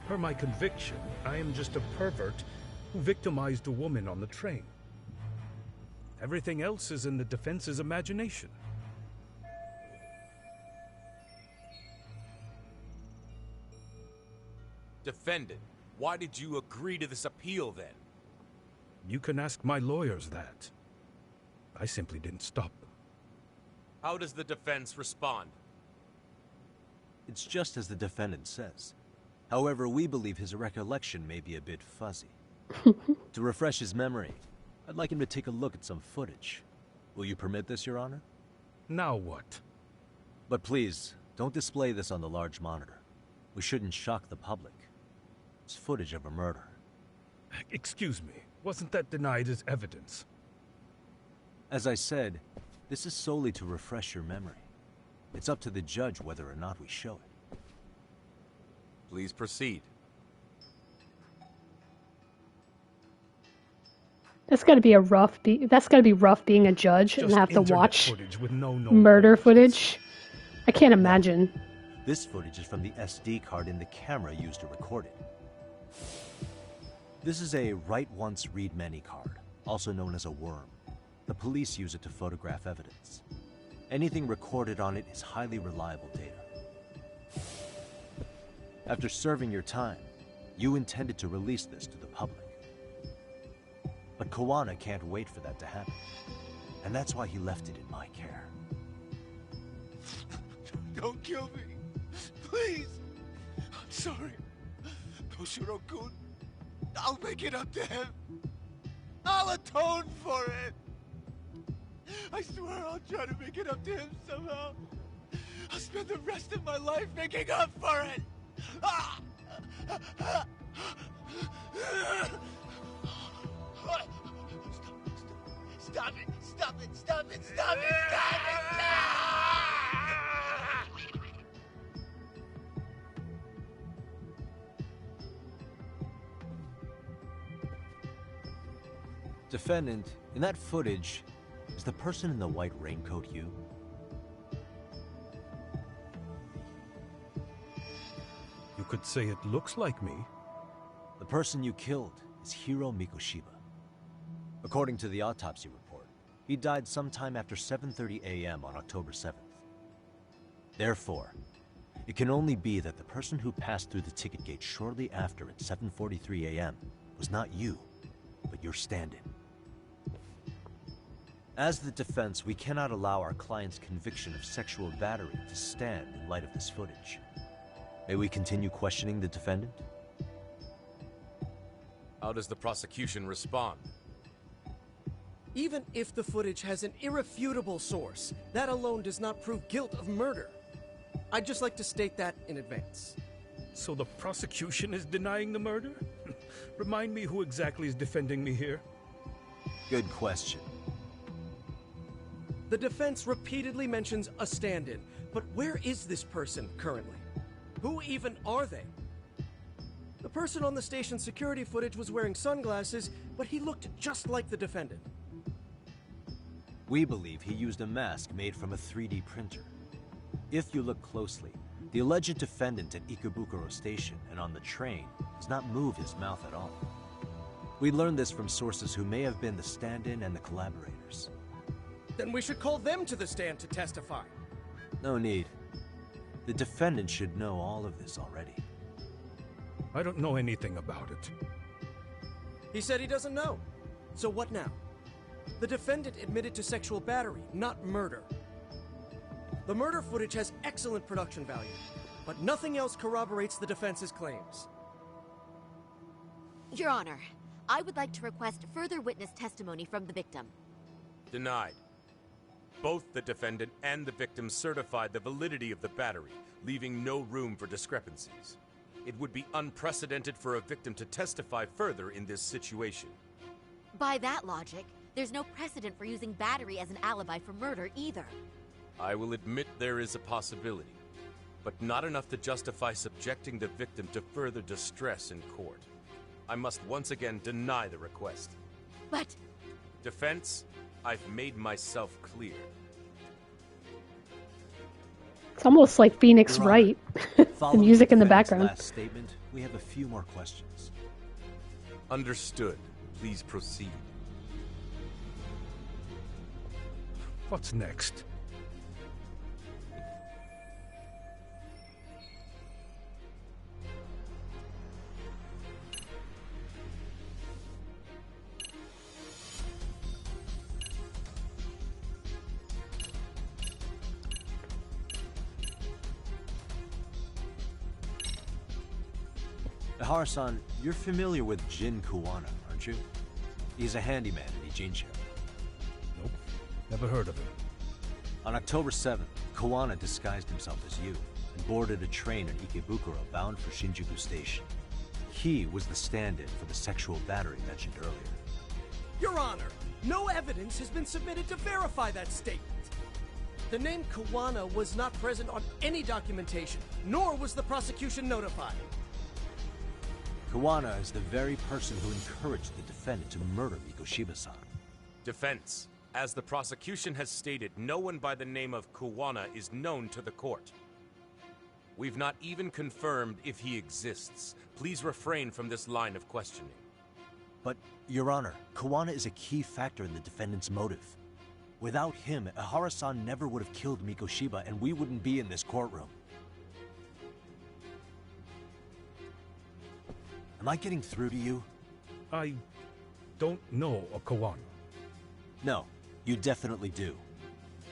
Per my conviction, I am just a pervert who victimized a woman on the train. Everything else is in the defense's imagination. Defendant, why did you agree to this appeal then? You can ask my lawyers that. I simply didn't stop. How does the defense respond? It's just as the defendant says. However, we believe his recollection may be a bit fuzzy. To refresh his memory, I'd like him to take a look at some footage. Will you permit this, Your Honor? Now what? But please, don't display this on the large monitor. We shouldn't shock the public. It's footage of a murder. Excuse me, wasn't that denied as evidence? As I said, this is solely to refresh your memory. It's up to the judge whether or not we show it. Please proceed. That's gotta be that's gotta be rough being a judge Just and have to internet watch footage with no murder footage. I can't imagine. This footage is from the SD card in the camera used to record it. This is a write once, read many card, also known as a worm. The police use it to photograph evidence. Anything recorded on it is highly reliable data. After serving your time, you intended to release this to the public. But Kawana can't wait for that to happen, and that's why he left it in my care. Don't kill me. Please. I'm sorry. Toshiro-kun. I'll make it up to him. I'll atone for it. I swear I'll try to make it up to him somehow. I'll spend the rest of my life making up for it. Stop it! Stop it! Stop it! Stop it! Stop it! Defendant, in that footage, is the person in the white raincoat you? You could say it looks like me. The person you killed is Hiro Mikoshiba. According to the autopsy report, he died sometime after 7:30 a.m. on October 7th. Therefore, it can only be that the person who passed through the ticket gate shortly after at 7:43 a.m. was not you, but your stand-in. As the defense, we cannot allow our client's conviction of sexual battery to stand in light of this footage. May we continue questioning the defendant? How does the prosecution respond? Even if the footage has an irrefutable source, that alone does not prove guilt of murder. I'd just like to state that in advance. So the prosecution is denying the murder? Remind me who exactly is defending me here? Good question. The defense repeatedly mentions a stand-in, but where is this person currently? Who even are they? The person on the station's security footage was wearing sunglasses, but he looked just like the defendant. We believe he used a mask made from a 3D printer. If you look closely, the alleged defendant at Ikebukuro Station and on the train does not move his mouth at all. We learned this from sources who may have been the stand-in and the collaborators. Then we should call them to the stand to testify. No need. The defendant should know all of this already. I don't know anything about it. He said he doesn't know. So what now? The defendant admitted to sexual battery, not murder. The murder footage has excellent production value, but nothing else corroborates the defense's claims. Your Honor, I would like to request further witness testimony from the victim. Denied. Both the defendant and the victim certified the validity of the battery, leaving no room for discrepancies. It would be unprecedented for a victim to testify further in this situation. By that logic, there's no precedent for using battery as an alibi for murder either. I will admit there is a possibility, but not enough to justify subjecting the victim to further distress in court. I must once again deny the request. But... Defense, I've made myself clear. It's almost like Phoenix Your Honor, Wright. The music in the background. Last statement, we have a few more questions. Understood. Please proceed. What's next? Ihara-san, you're familiar with Jin Kuwana, aren't you? He's a handyman in Ijincho. Nope, never heard of him. On October 7th, Kuwana disguised himself as you and boarded a train in Ikebukuro bound for Shinjuku Station. He was the stand-in for the sexual battery mentioned earlier. Your Honor, no evidence has been submitted to verify that statement. The name Kuwana was not present on any documentation, nor was the prosecution notified. Kuwana is the very person who encouraged the defendant to murder Mikoshiba-san. Defense. As the prosecution has stated, no one by the name of Kuwana is known to the court. We've not even confirmed if he exists. Please refrain from this line of questioning. But, Your Honor, Kuwana is a key factor in the defendant's motive. Without him, Ihara-san never would have killed Mikoshiba and we wouldn't be in this courtroom. Am I getting through to you? I don't know a Kuwana. No, you definitely do.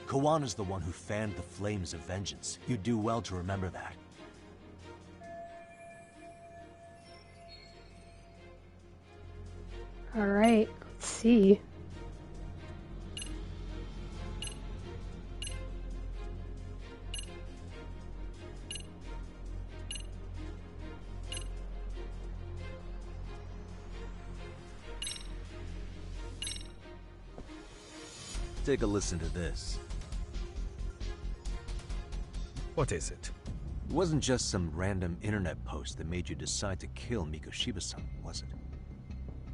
Kawana's the one who fanned the flames of vengeance. You do well to remember that. Alright, let's see. Take a listen to this. What is it? It wasn't just some random internet post that made you decide to kill Mikoshiba-san, was it?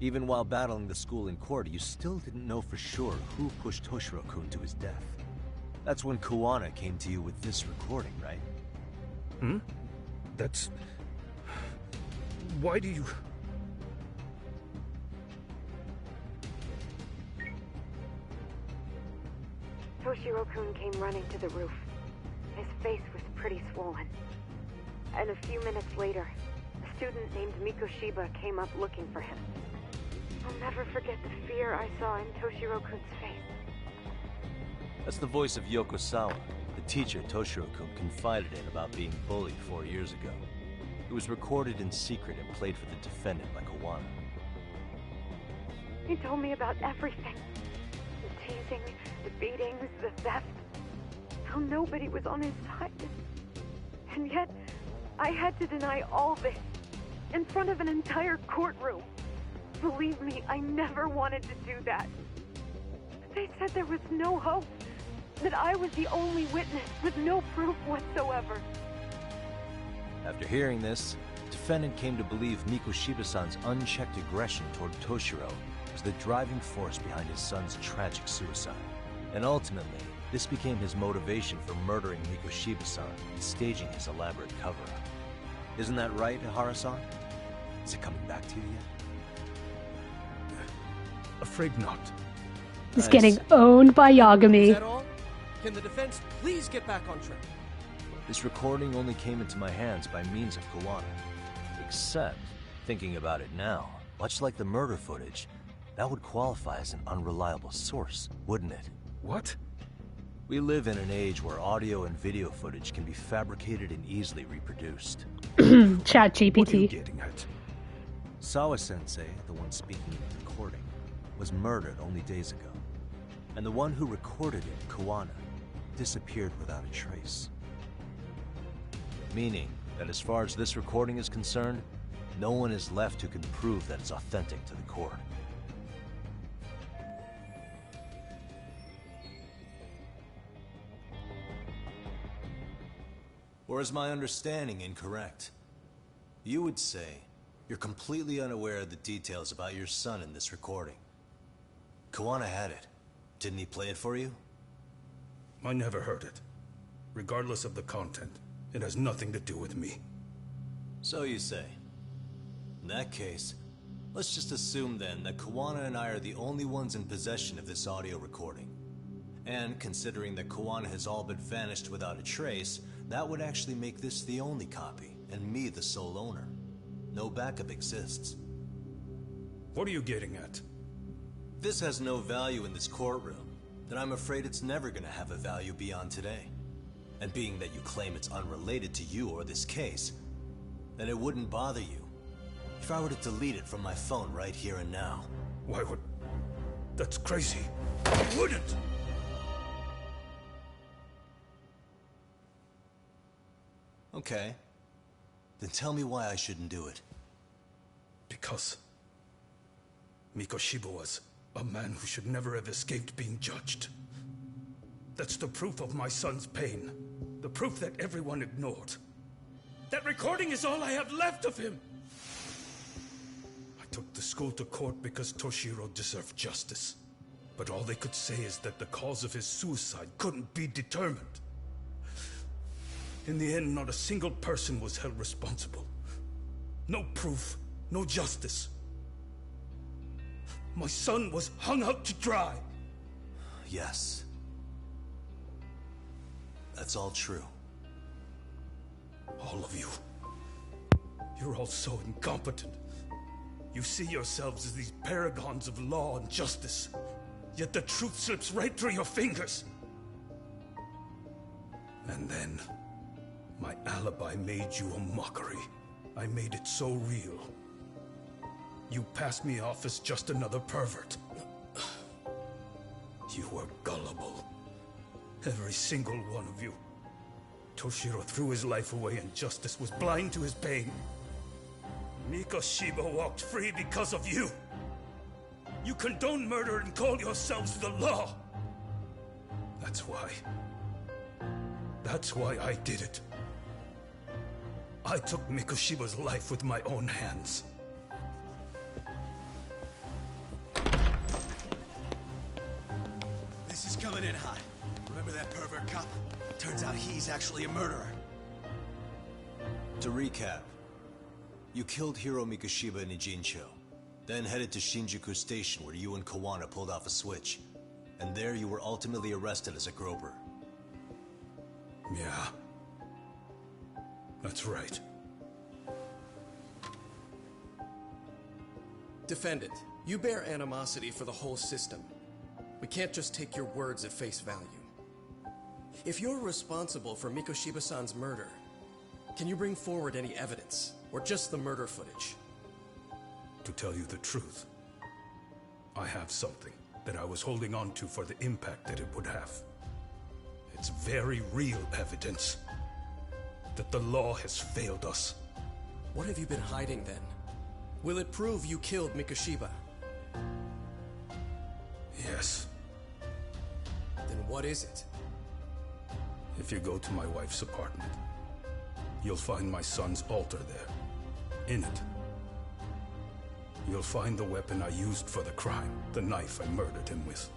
Even while battling the school in court, you still didn't know for sure who pushed Toshiro-kun to his death. That's when Kuwana came to you with this recording, right? Hmm? That's... Why do you... Toshiro-kun came running to the roof. His face was pretty swollen. And a few minutes later, a student named Mikoshiba came up looking for him. I'll never forget the fear I saw in Toshiro-kun's face. That's the voice of Yokosawa, the teacher Toshiro-kun confided in about being bullied 4 years ago. It was recorded in secret and played for the defendant by Kawana. He told me about everything. The teasing, the beatings, the theft. How nobody was on his side. And yet, I had to deny all this in front of an entire courtroom. Believe me, I never wanted to do that. They said there was no hope, that I was the only witness with no proof whatsoever. After hearing this, the defendant came to believe Mikoshiba-san's unchecked aggression toward Toshiro was the driving force behind his son's tragic suicide. And ultimately, this became his motivation for murdering Mikoshiba-san and staging his elaborate cover-up. Isn't that right, Ihara-san? Is it coming back to you yet? Afraid not. He's getting owned by Yagami. Is that all? Can the defense please get back on track? This recording only came into my hands by means of Kawana. Except, thinking about it now, much like the murder footage, that would qualify as an unreliable source, wouldn't it? What? We live in an age where audio and video footage can be fabricated and easily reproduced. Chat GPT. What are you getting at? Sawa-sensei, the one speaking in the recording, was murdered only days ago. And the one who recorded it, Kawana, disappeared without a trace. Meaning that as far as this recording is concerned, no one is left who can prove that it's authentic to the court. Or is my understanding incorrect? You would say you're completely unaware of the details about your son in this recording. Kawana had it. Didn't he play it for you? I never heard it. Regardless of the content, it has nothing to do with me. So you say. In that case, let's just assume then that Kawana and I are the only ones in possession of this audio recording. And considering that Kawana has all but vanished without a trace, that would actually make this the only copy, and me the sole owner. No backup exists. What are you getting at? This has no value in this courtroom, then I'm afraid it's never gonna have a value beyond today. And being that you claim it's unrelated to you or this case, then it wouldn't bother you if I were to delete it from my phone right here and now. Why would... That's crazy. I wouldn't! Okay. Then tell me why I shouldn't do it. Because Mikoshiba was a man who should never have escaped being judged. That's the proof of my son's pain. The proof that everyone ignored. That recording is all I have left of him! I took the school to court because Toshiro deserved justice. But all they could say is that the cause of his suicide couldn't be determined. In the end, not a single person was held responsible. No proof, no justice. My son was hung out to dry. Yes. That's all true. All of you. You're all so incompetent. You see yourselves as these paragons of law and justice. Yet the truth slips right through your fingers. And then, my alibi made you a mockery. I made it so real. You passed me off as just another pervert. You were gullible. Every single one of you. Toshiro threw his life away and justice was blind to his pain. Mikoshiba walked free because of you. You condone murder and call yourselves the law. That's why. That's why I did it. I took Mikoshiba's life with my own hands. This is coming in hot. Remember that pervert cop? Turns out he's actually a murderer. To recap, you killed Hiro Mikoshiba in Ijincho, then headed to Shinjuku Station where you and Kawana pulled off a switch. And there you were ultimately arrested as a groper. Yeah. That's right. Defendant, you bear animosity for the whole system. We can't just take your words at face value. If you're responsible for Mikoshiba-san's murder, can you bring forward any evidence? Or just the murder footage? To tell you the truth, I have something that I was holding on to for the impact that it would have. It's very real evidence that the law has failed us. What have you been hiding then? Will it prove you killed Mikoshiba? Yes. Then what is it? If you go to my wife's apartment, you'll find my son's altar there. In it, you'll find the weapon I used for the crime, the knife I murdered him with.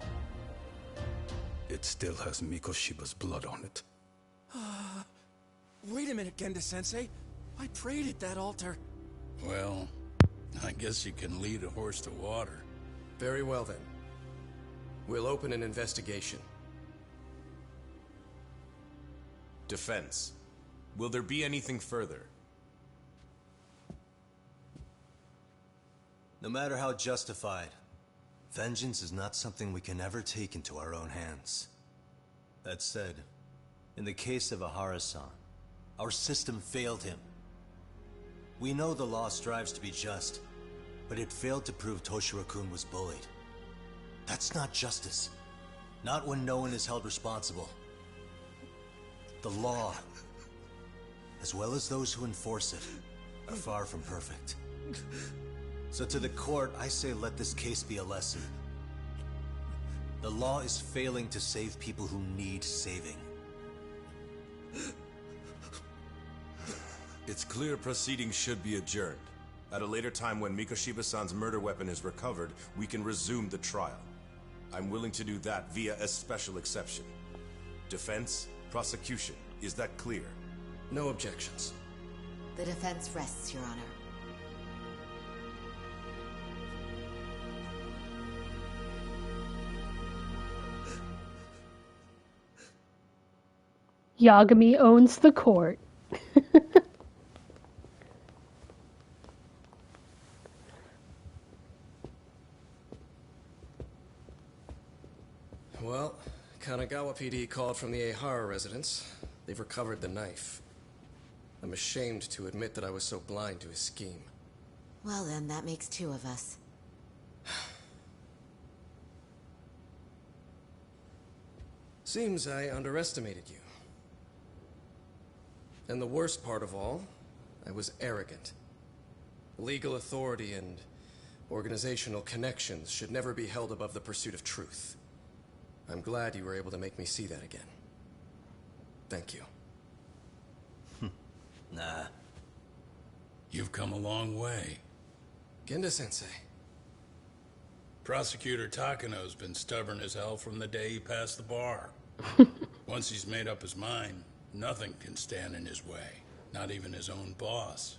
It still has Mikoshiba's blood on it. Wait a minute, Genda-sensei. I prayed at that altar. Well, I guess you can lead a horse to water. Very well then. We'll open an investigation. Defense. Will there be anything further? No matter how justified, vengeance is not something we can ever take into our own hands. That said, in the case of Ahara-san, our system failed him. We know the law strives to be just, but it failed to prove Toshiro-kun was bullied. That's not justice. Not when no one is held responsible. The law, as well as those who enforce it, are far from perfect. So to the court, I say let this case be a lesson. The law is failing to save people who need saving. It's clear proceedings should be adjourned. At a later time when Mikoshiba-san's murder weapon is recovered, we can resume the trial. I'm willing to do that via a special exception. Defense, prosecution, is that clear? No objections. The defense rests, Your Honor. Yagami owns the court. Well, Kanagawa PD called from the Ehara residence. They've recovered the knife. I'm ashamed to admit that I was so blind to his scheme. Well then, that makes two of us. Seems I underestimated you. And the worst part of all, I was arrogant. Legal authority and organizational connections should never be held above the pursuit of truth. I'm glad you were able to make me see that again. Thank you. Nah. You've come a long way. Genda-sensei. Prosecutor Takano's been stubborn as hell from the day he passed the bar. Once he's made up his mind, nothing can stand in his way, not even his own boss.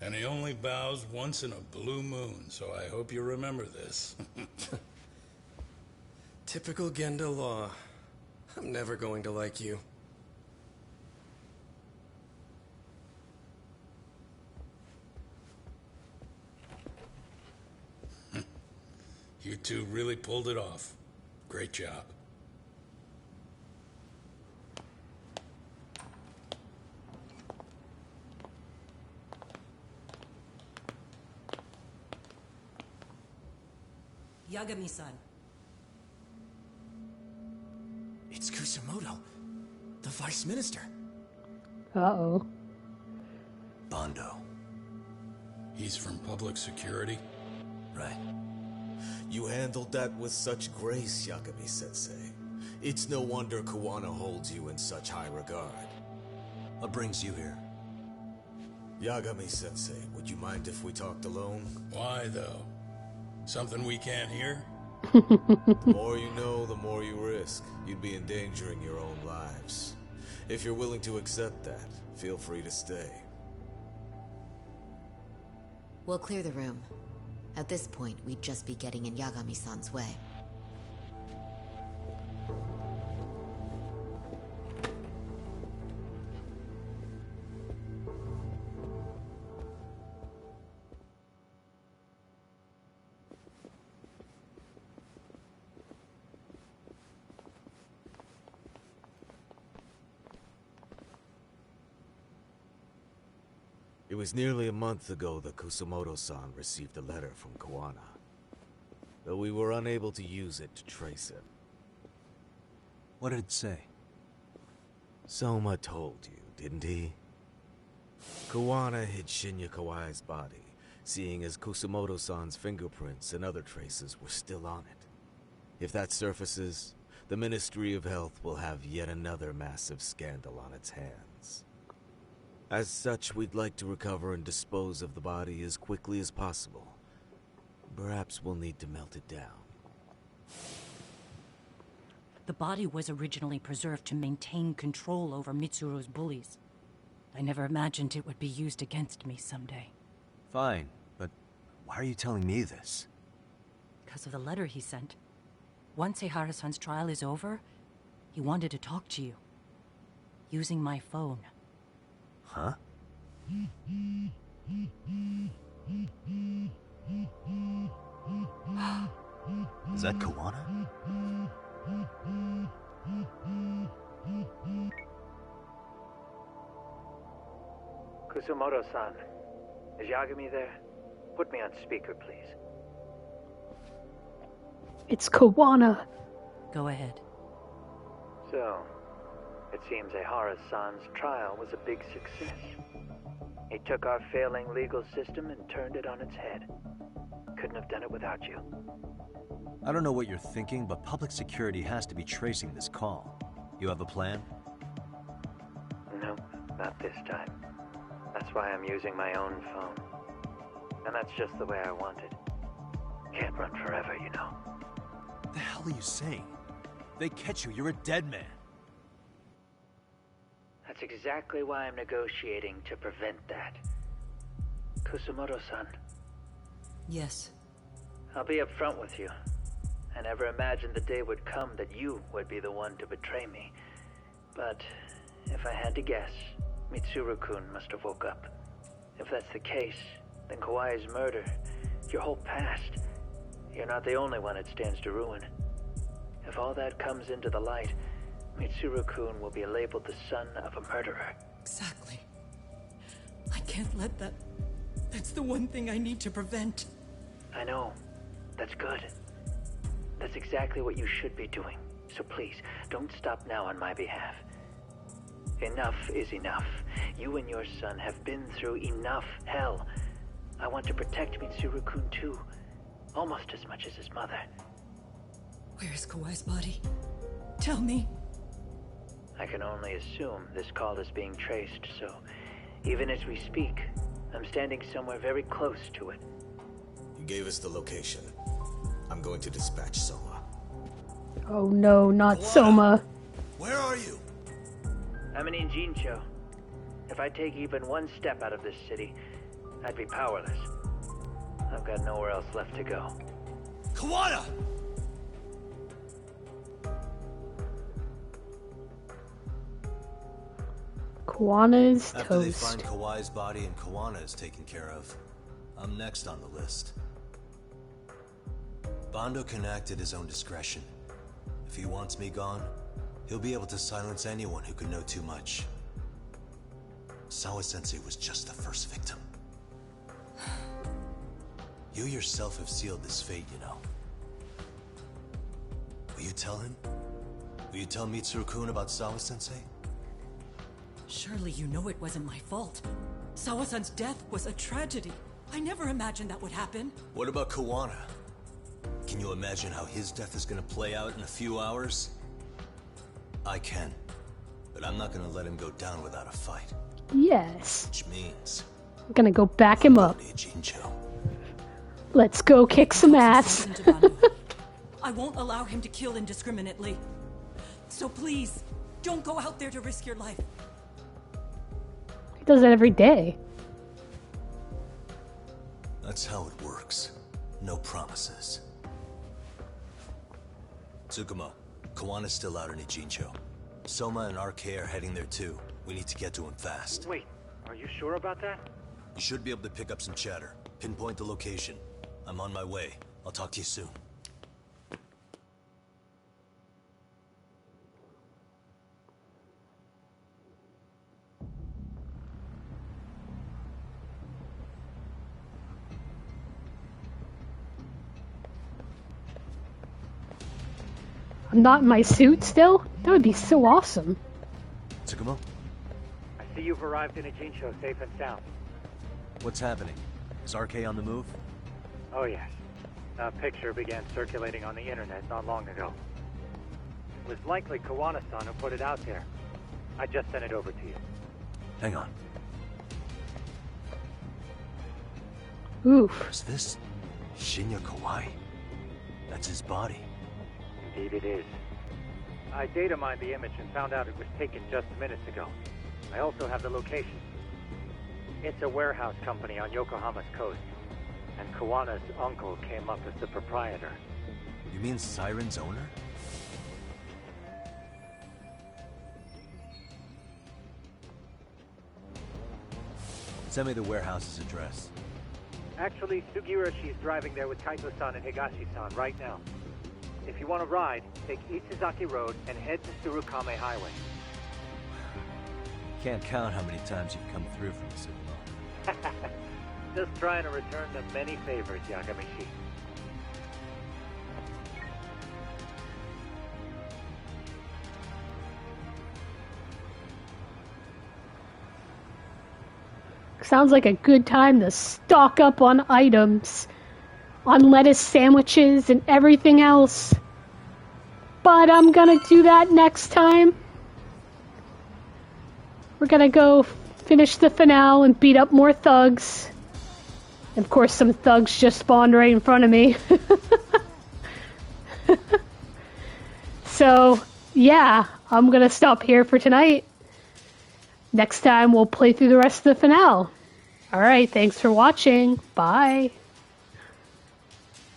And he only bows once in a blue moon, so I hope you remember this. Typical Genda law. I'm never going to like you. You two really pulled it off. Great job. Yagami-san. It's Kusamoto, the Vice Minister. Uh-oh. Bondo. He's from public security? Right. You handled that with such grace, Yagami-sensei. It's no wonder Kawana holds you in such high regard. What brings you here? Yagami-sensei, would you mind if we talked alone? Why, though? Something we can't hear? The more you know, the more you risk. You'd be endangering your own lives. If you're willing to accept that, feel free to stay. We'll clear the room. At this point, we'd just be getting in Yagami-san's way. was nearly a month ago that Kusumoto-san received a letter from Kawana, though we were unable to use it to trace him. What did it say? Soma told you, didn't he? Kawana hid Shinya Kawai's body, seeing as Kusumoto-san's fingerprints and other traces were still on it. If that surfaces, the Ministry of Health will have yet another massive scandal on its hands. As such, we'd like to recover and dispose of the body as quickly as possible. Perhaps we'll need to melt it down. The body was originally preserved to maintain control over Mitsuru's bullies. I never imagined it would be used against me someday. Fine, but why are you telling me this? Because of the letter he sent. Once Eihara-san's trial is over, he wanted to talk to you. Using my phone. Huh? Is that Kawana? Kusumoto-san, is Yagami there? Put me on speaker, please. It's Kawana. Go ahead. So, it seems Eihara-san's trial was a big success. He took our failing legal system and turned it on its head. Couldn't have done it without you. I don't know what you're thinking, but public security has to be tracing this call. You have a plan? No, not this time. That's why I'm using my own phone. And that's just the way I want it. Can't run forever, you know. What the hell are you saying? If they catch you, you're a dead man. That's exactly why I'm negotiating to prevent that. Kusumoto-san. Yes. I'll be upfront with you. I never imagined the day would come that you would be the one to betray me. But if I had to guess, Mitsuru-kun must have woke up. If that's the case, then Kawai's murder, your whole past, you're not the only one it stands to ruin. If all that comes into the light, Mitsuru-kun will be labeled the son of a murderer. Exactly. I can't let that... That's the one thing I need to prevent. I know. That's good. That's exactly what you should be doing. So please, don't stop now on my behalf. Enough is enough. You and your son have been through enough hell. I want to protect Mitsuru-kun too. Almost as much as his mother. Where is Kawai's body? Tell me. I can only assume this call is being traced, so even as we speak, I'm standing somewhere very close to it. You gave us the location. I'm going to dispatch Soma. Oh no, not Soma. Where are you? I'm in Injincho. If I take even one step out of this city, I'd be powerless. I've got nowhere else left to go. Kawana! Kawana's After they toast. find Kawai's body and Kawana is taken care of, I'm next on the list. Bando can act at his own discretion. If he wants me gone, he'll be able to silence anyone who could know too much. Sawa-sensei was just the first victim. You yourself have sealed this fate, you know. Will you tell him? Will you tell Mitsuru-kun about Sawa-sensei? Surely you know it wasn't my fault. Sawa-san's death was a tragedy. I never imagined that would happen. What about Kawana? Can you imagine how his death is gonna play out in a few hours? I can, but I'm not gonna let him go down without a fight. Yes. Which means I'm gonna go back him up. Let's go kick some ass. I won't allow him to kill indiscriminately. So please, don't go out there to risk your life. He does that every day. That's how it works. No promises. Tsukumo, Kawana's still out in Ijincho. Soma and RK are heading there too. We need to get to him fast. Wait, are you sure about that? You should be able to pick up some chatter. Pinpoint the location. I'm on my way. I'll talk to you soon. I'm not in my suit still? That would be so awesome. Tsukumo? I see you've arrived in Ijincho safe and sound. What's happening? Is RK on the move? Oh yes. A picture began circulating on the internet not long ago. It was likely Kawana-san who put it out there. I just sent it over to you. Hang on. Oof. Is this Shinya Kawai? That's his body. Indeed it is. I data mined the image and found out it was taken just minutes ago. I also have the location. It's a warehouse company on Yokohama's coast, and Kawana's uncle came up as the proprietor. You mean Siren's owner? Send me the warehouse's address. Actually, Sugiroshi's driving there with Kaito-san and Higashi-san right now. If you want to ride, take Itsuzaki Road and head to Tsurukame Highway. Can't count how many times you've come through for me, Tsukumo. Just trying to return the many favors, Yagami-shi. Sounds like a good time to stock up on items, on lettuce sandwiches and everything else. But I'm gonna do that next time. We're gonna go finish the finale and beat up more thugs. And of course, some thugs just spawned right in front of me. So, yeah, I'm gonna stop here for tonight. Next time, we'll play through the rest of the finale. Alright, thanks for watching. Bye.